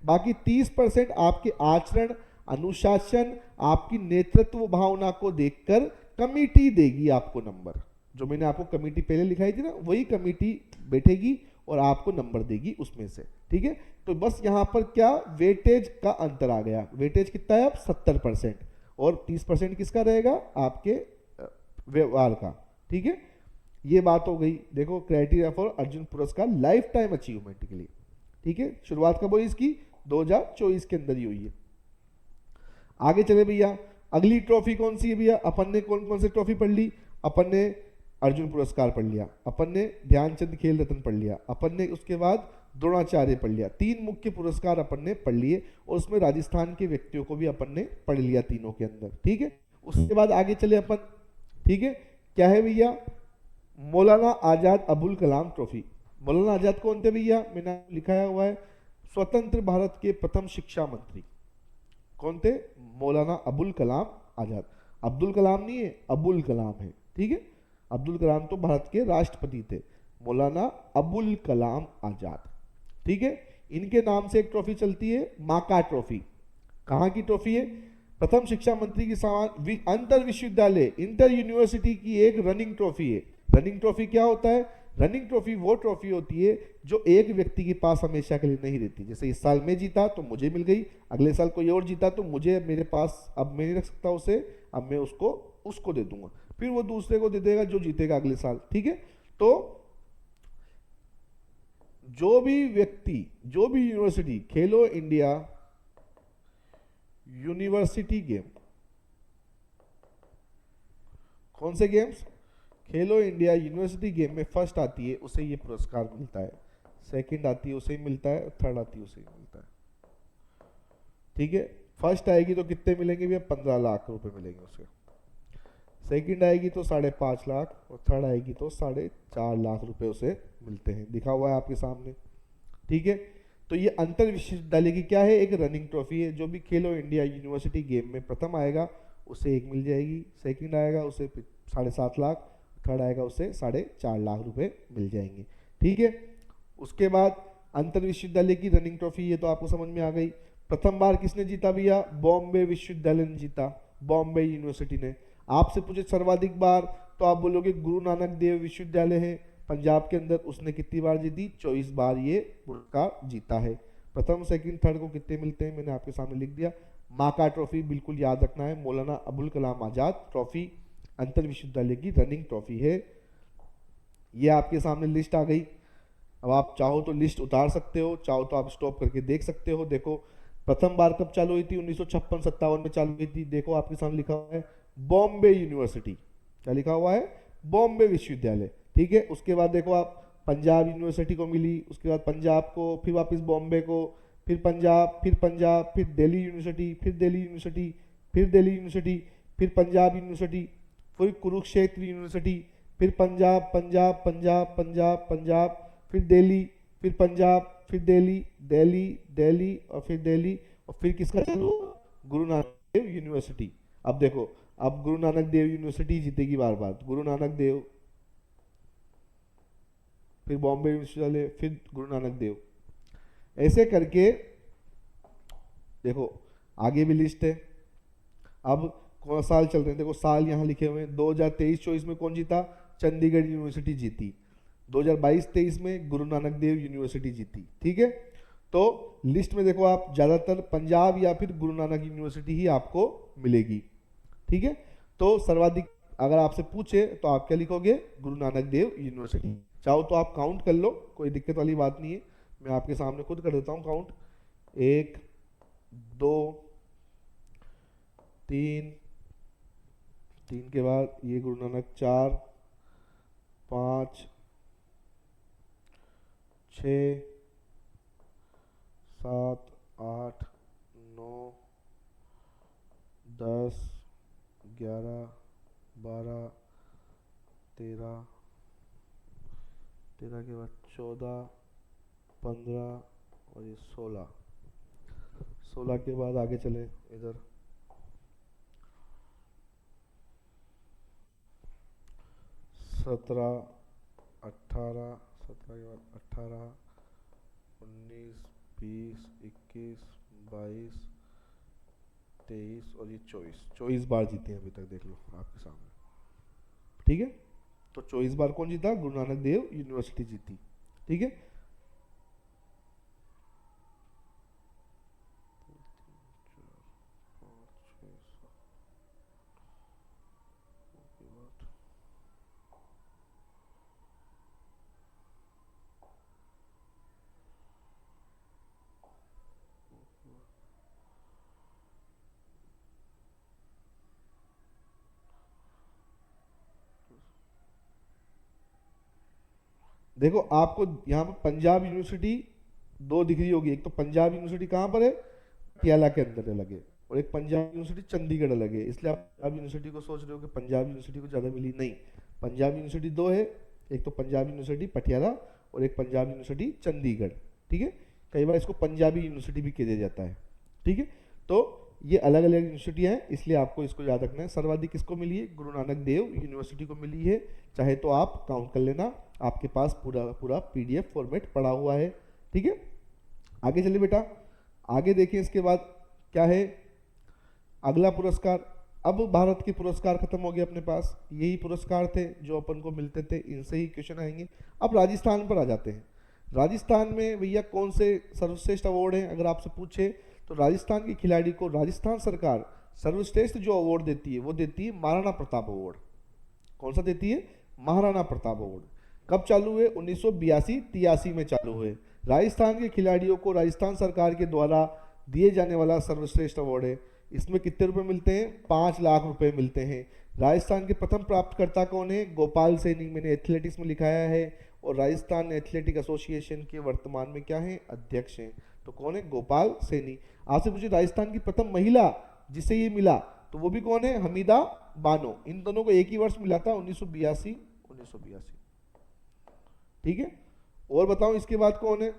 बाकी 30% आपके आचरण, अनुशासन, आपकी नेतृत्व भावना को देखकर कमिटी देगी आपको नंबर। जो मैंने आपको कमिटी पहले लिखाई थी ना, वही कमिटी बैठेगी और आपको नंबर देगी उसमें से, ठीक है। तो बस यहां पर क्या वेटेज का अंतर आ गया, वेटेज कितना है अब? 70%, और 30% किसका रहेगा? आपके व्यवहार का, ठीक है। ये बात हो गई। देखो क्राइटेरिया फॉर अर्जुन पुरस्कार लाइफ टाइम अचीवमेंट के लिए, ठीक है। शुरुआत कब हुई इसकी? 2024 के अंदर ही हुई है। आगे चले भैया, अगली ट्रॉफी कौन सी है भैया? अपन ने कौन कौन सी ट्रॉफी पढ़ ली? अपन ने अर्जुन पुरस्कार पढ़ लिया, अपन ने ध्यानचंद खेल रत्न पढ़ लिया, अपन ने उसके बाद द्रोणाचार्य पढ़ लिया। 3 मुख्य पुरस्कार अपन ने पढ़ लिए, और उसमें राजस्थान के व्यक्तियों को भी अपन ने पढ़ लिया तीनों के अंदर, ठीक है। उसके बाद आगे चले अपन, ठीक है। क्या है भैया? मौलाना आजाद अबुल कलाम ट्रॉफी। मौलाना आजाद कौन थे भैया? मैंने लिखाया हुआ है, स्वतंत्र भारत के प्रथम शिक्षा मंत्री। कौन थे? मौलाना अबुल कलाम आजाद। अब्दुल कलाम नहीं है, अबुल कलाम है, ठीक है। अब्दुल कलाम तो भारत के राष्ट्रपति थे, मौलाना अबुल कलाम आजाद, ठीक है। इनके नाम से एक ट्रॉफी चलती है, माका ट्रॉफी। कहाँ की ट्रॉफी है? प्रथम शिक्षा मंत्री की समान अंतर विश्वविद्यालय, इंटर यूनिवर्सिटी की एक रनिंग ट्रॉफी है। रनिंग ट्रॉफी क्या होता है? रनिंग ट्रॉफी वो ट्रॉफी होती है जो एक व्यक्ति के पास हमेशा के लिए नहीं रहती। जैसे इस साल मैं जीता तो मुझे मिल गई, अगले साल कोई और जीता तो मुझे, मेरे पास अब मैं नहीं रख सकता उसे, अब मैं उसको दे दूंगा, फिर वो दूसरे को दे देगा जो जीतेगा अगले साल, ठीक है। तो जो भी व्यक्ति, जो भी यूनिवर्सिटी, खेलो इंडिया यूनिवर्सिटी गेम, कौन से गेम्स? खेलो इंडिया यूनिवर्सिटी गेम में फर्स्ट आती है उसे ये पुरस्कार मिलता है, सेकंड आती है उसे ही मिलता है, थर्ड आती है उसे ही मिलता है, ठीक है। फर्स्ट आएगी तो कितने मिलेंगे भैया? 15 लाख रुपए मिलेंगे उसे। सेकंड आएगी तो 5.5 लाख, और थर्ड आएगी तो 4.5 लाख रुपए उसे मिलते हैं। दिखा हुआ है आपके सामने, ठीक है। तो ये अंतर विश्वविद्यालय की क्या है? एक रनिंग ट्रॉफी है। जो भी खेलो इंडिया यूनिवर्सिटी गेम में प्रथम आएगा उसे 1 मिल जाएगी, सेकंड आएगा उसे 7.5 लाख, थर्ड आएगा उसे 4.5 लाख रुपए मिल जाएंगे, ठीक है। उसके बाद अंतर विश्वविद्यालय की रनिंग ट्रॉफी, ये तो आपको समझ में आ गई। प्रथम बार किसने जीता भैया? बॉम्बे विश्वविद्यालय ने जीता, बॉम्बे यूनिवर्सिटी ने। आपसे पूछे सर्वाधिक बार तो आप बोलोगे गुरु नानक देव विश्वविद्यालय है पंजाब के अंदर, उसने कितनी बार जीती? 24 बार ये पुरस्कार जीता है। प्रथम सेकंड थर्ड को कितने मिलते हैं मैंने आपके सामने लिख दिया। माका ट्रॉफी बिल्कुल याद रखना है, मौलाना अबुल कलाम आजाद ट्रॉफी अंतर विश्वविद्यालय की रनिंग ट्रॉफी है। ये आपके सामने लिस्ट आ गई। अब आप चाहो तो लिस्ट उतार सकते हो, चाहो तो आप स्टॉप करके देख सकते हो। देखो प्रथम बार कब चालू हुई थी? 1956-57 में चालू हुई थी। देखो आपके सामने लिखा हुआ है बॉम्बे यूनिवर्सिटी, क्या लिखा हुआ है? बॉम्बे विश्वविद्यालय, ठीक है। उसके बाद देखो आप पंजाब यूनिवर्सिटी को मिली, उसके बाद पंजाब को, फिर वापस बॉम्बे को, फिर पंजाब, फिर दिल्ली यूनिवर्सिटी, फिर दिल्ली यूनिवर्सिटी, फिर दिल्ली यूनिवर्सिटी, फिर पंजाब यूनिवर्सिटी, फिर कुरुक्षेत्र यूनिवर्सिटी, फिर पंजाब पंजाब पंजाब पंजाब पंजाब, फिर दिल्ली, फिर पंजाब, फिर दिल्ली, दिल्ली दिल्ली और फिर दिल्ली, और फिर किसका चालू? गुरु नानक देव यूनिवर्सिटी। अब देखो अब गुरु नानक देव यूनिवर्सिटी जीतेगी बार बार। गुरु नानक देव फिर बॉम्बे विश्वविद्यालय, फिर गुरु नानक देव। ऐसे करके देखो आगे भी लिस्ट है। अब कौन साल चल रहे हैं, देखो साल यहाँ लिखे हुए हैं। 2023-24 में कौन जीता? चंडीगढ़ यूनिवर्सिटी जीती। 2022-23 में गुरु नानक देव यूनिवर्सिटी जीती। ठीक है, तो लिस्ट में देखो आप ज्यादातर पंजाब या फिर गुरु नानक यूनिवर्सिटी ही आपको मिलेगी। ठीक है, तो सर्वाधिक अगर आपसे पूछे तो आप क्या लिखोगे? गुरु नानक देव यूनिवर्सिटी। चाहो तो आप काउंट कर लो, कोई दिक्कत वाली बात नहीं है, मैं आपके सामने खुद कर देता हूँ काउंट। 1 2 3, 3 के बाद ये गुरु नानक, 4 5 6 7 8 9 10 11 12 13 13 के बाद 14 15 और ये 16 के बाद आगे चले इधर 17 18 17 के बाद 18 19 20 21 22 23 और ये 24 बार जीते हैं अभी तक, देख लो आपके सामने। ठीक है, तो 24 बार कौन जीता? गुरु नानक देव यूनिवर्सिटी जीती। ठीक है, देखो आपको यहाँ पर पंजाब यूनिवर्सिटी 2 दिख रही होगी। एक तो पंजाब यूनिवर्सिटी कहाँ पर है? पटियाला के अंदर अलग है, और एक पंजाब यूनिवर्सिटी चंडीगढ़ अलग है। इसलिए आप पंजाब यूनिवर्सिटी को सोच रहे हो कि पंजाब यूनिवर्सिटी को ज़्यादा मिली, नहीं। पंजाब यूनिवर्सिटी 2 है, एक तो पंजाब यूनिवर्सिटी पटियाला और एक पंजाब यूनिवर्सिटी चंडीगढ़। ठीक है, कई बार इसको पंजाबी यूनिवर्सिटी भी कह दिया जाता है। ठीक है, तो ये अलग अलग यूनिवर्सिटियाँ हैं, इसलिए आपको इसको याद रखना है। सर्वाधिक किसको मिली है? गुरु नानक देव यूनिवर्सिटी को मिली है। चाहे तो आप काउंट कर लेना, आपके पास पूरा PDF फॉर्मेट पड़ा हुआ है। ठीक है, आगे चलिए बेटा, आगे देखिए इसके बाद क्या है अगला पुरस्कार। अब भारत के पुरस्कार खत्म हो गए अपने पास, यही पुरस्कार थे जो अपन को मिलते थे, इनसे ही क्वेश्चन आएंगे। अब राजस्थान पर आ जाते हैं। राजस्थान में भैया कौन से सर्वश्रेष्ठ अवार्ड हैं? अगर आपसे पूछे तो राजस्थान के खिलाड़ी को राजस्थान सरकार सर्वश्रेष्ठ जो अवार्ड देती है वो देती है महाराणा प्रताप अवार्ड। कौन सा देती है? महाराणा प्रताप अवार्ड। कब चालू हुए? 1982-83 में चालू हुए। राजस्थान के खिलाड़ियों को राजस्थान सरकार के द्वारा दिए जाने वाला सर्वश्रेष्ठ अवार्ड है। इसमें कितने रुपए मिलते हैं? 5 लाख रुपए मिलते हैं। राजस्थान के प्रथम प्राप्तकर्ता कौन है? गोपाल सैनी, मैंने एथलेटिक्स में लिखाया है, और राजस्थान एथलेटिक एसोसिएशन के वर्तमान में क्या है? अध्यक्ष हैं। तो कौन है? गोपाल सैनी। आपसे पूछे राजस्थान की प्रथम महिला जिसे ये मिला तो वो भी कौन है? हमीदा बानो। इन दोनों को एक ही वर्ष मिला था, 1982। ठीक है, और बताओ इसके बाद कौन है?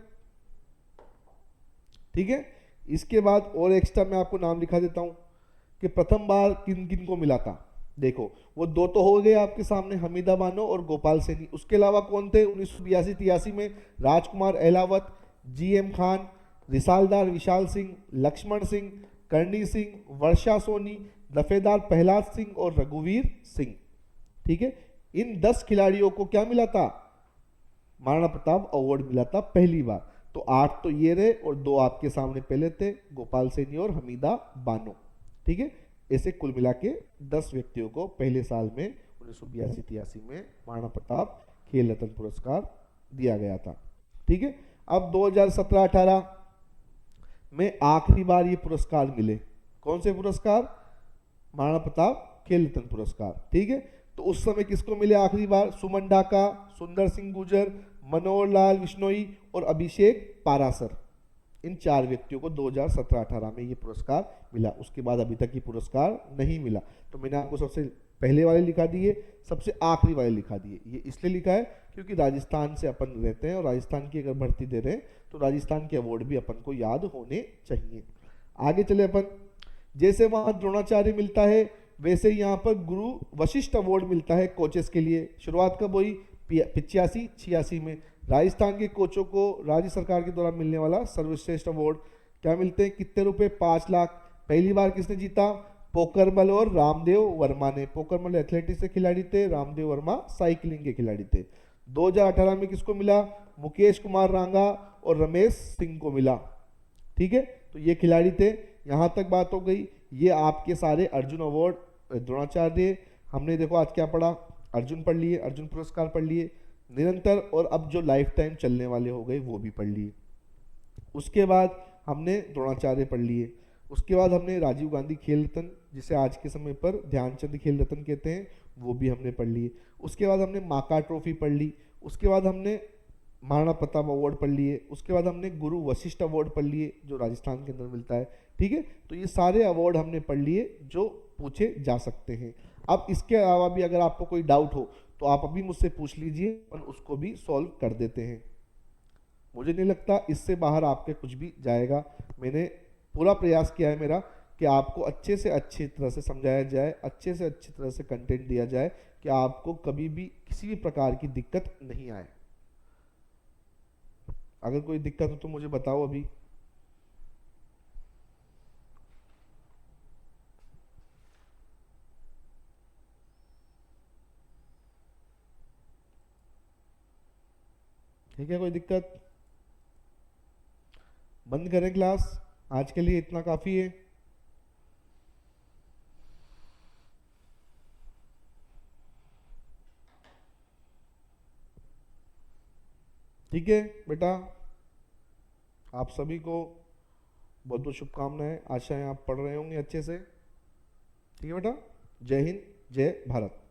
ठीक है, इसके बाद और एक्स्ट्रा मैं आपको नाम लिखा देता हूं कि प्रथम बार किन किन को मिला था। देखो वो 2 तो हो गए आपके सामने, हमीदा बानो और गोपाल सैनी। उसके अलावा कौन थे? 1982-83 में राजकुमार अहलावत, GM खान, रिसालदार विशाल सिंह, लक्ष्मण सिंह, करणी सिंह, वर्षा सोनी, दफेदार प्रहलाद सिंह और रघुवीर सिंह। ठीक है, इन 10 खिलाड़ियों को क्या मिला था? महाराणा प्रताप अवार्ड मिला था पहली बार। तो 8 तो ये रहे और 2 आपके सामने पहले थे, गोपाल सैनी और हमीदा बानो। ठीक है, ऐसे कुल मिला के 10 व्यक्तियों को पहले साल में 1982-83 में महाराणा प्रताप खेल रत्न पुरस्कार दिया गया था। ठीक है, अब 2017-18 में आखिरी बार ये पुरस्कार मिले। कौन से पुरस्कार? महाराणा प्रताप खेल रत्न पुरस्कार। ठीक है, तो उस समय किसको मिले आखिरी बार? सुमन ढाका, सुंदर सिंह गुर्जर, मनोहर लाल बिश्नोई और अभिषेक पारासर। इन 4 व्यक्तियों को 2017-18 में ये पुरस्कार मिला। उसके बाद अभी तक ये पुरस्कार नहीं मिला। तो मैंने आपको सबसे पहले वाले लिखा दिए, सबसे आखिरी वाले लिखा दिए। ये इसलिए लिखा है क्योंकि राजस्थान से अपन रहते हैं और राजस्थान की अगर भर्ती दे रहे हैं तो राजस्थान के अवार्ड भी अपन को याद होने चाहिए। आगे चले अपन, जैसे वहां द्रोणाचार्य मिलता है वैसे यहाँ पर गुरु वशिष्ठ अवार्ड मिलता है कोचेस के लिए। शुरुआत कब हुई? 85-86 में। राजस्थान के कोचों को राज्य सरकार के द्वारा मिलने वाला सर्वश्रेष्ठ अवार्ड क्या मिलते हैं, कितने रुपए, 5 लाख। पहली बार किसने जीता, पोकरमल और रामदेव वर्मा ने। पोकरमल एथलेटिक्स के खिलाड़ी थे, रामदेव वर्मा साइकिलिंग के खिलाड़ी थे। 2018 में किसको मिला, मुकेश कुमार रांगा और रमेश सिंह को मिला। ठीक है, तो ये खिलाड़ी थे। यहां तक बात हो गई। ये आपके सारे अर्जुन अवार्ड, द्रोणाचार्य, हमने देखो आज क्या पढ़ा, अर्जुन पढ़ लिए, अर्जुन पुरस्कार पढ़ लिए, निरंतर, और अब जो लाइफ टाइम चलने वाले हो गए वो भी पढ़ लिए। उसके बाद हमने द्रोणाचार्य पढ़ लिए। उसके बाद हमने राजीव गांधी खेल रत्न, जिसे आज के समय पर ध्यानचंद खेल रत्न कहते हैं, वो भी हमने पढ़ लिए। उसके बाद हमने माका ट्रॉफी पढ़ ली। उसके बाद हमने महाराणा प्रताप अवार्ड पढ़ लिए। उसके बाद हमने गुरु वशिष्ठ अवार्ड पढ़ लिए जो राजस्थान के अंदर मिलता है। ठीक है, तो ये सारे अवार्ड हमने पढ़ लिए जो पूछे जा सकते हैं। अब इसके अलावा भी अगर आपको कोई डाउट हो तो आप अभी मुझसे पूछ लीजिए और उसको भी सॉल्व कर देते हैं। मुझे नहीं लगता इससे बाहर आपके कुछ भी जाएगा। मैंने पूरा प्रयास किया है मेरा कि आपको अच्छे से अच्छी तरह से समझाया जाए, अच्छे से अच्छी तरह से कंटेंट दिया जाए कि आपको कभी भी किसी भी प्रकार की दिक्कत नहीं आए। अगर कोई दिक्कत हो तो मुझे बताओ अभी। ठीक है, कोई दिक्कत? बंद करें क्लास, आज के लिए इतना काफी है। ठीक है बेटा, आप सभी को बहुत बहुत शुभकामनाएं, आशा है आप पढ़ रहे होंगे अच्छे से। ठीक है बेटा, जय हिंद, जय भारत।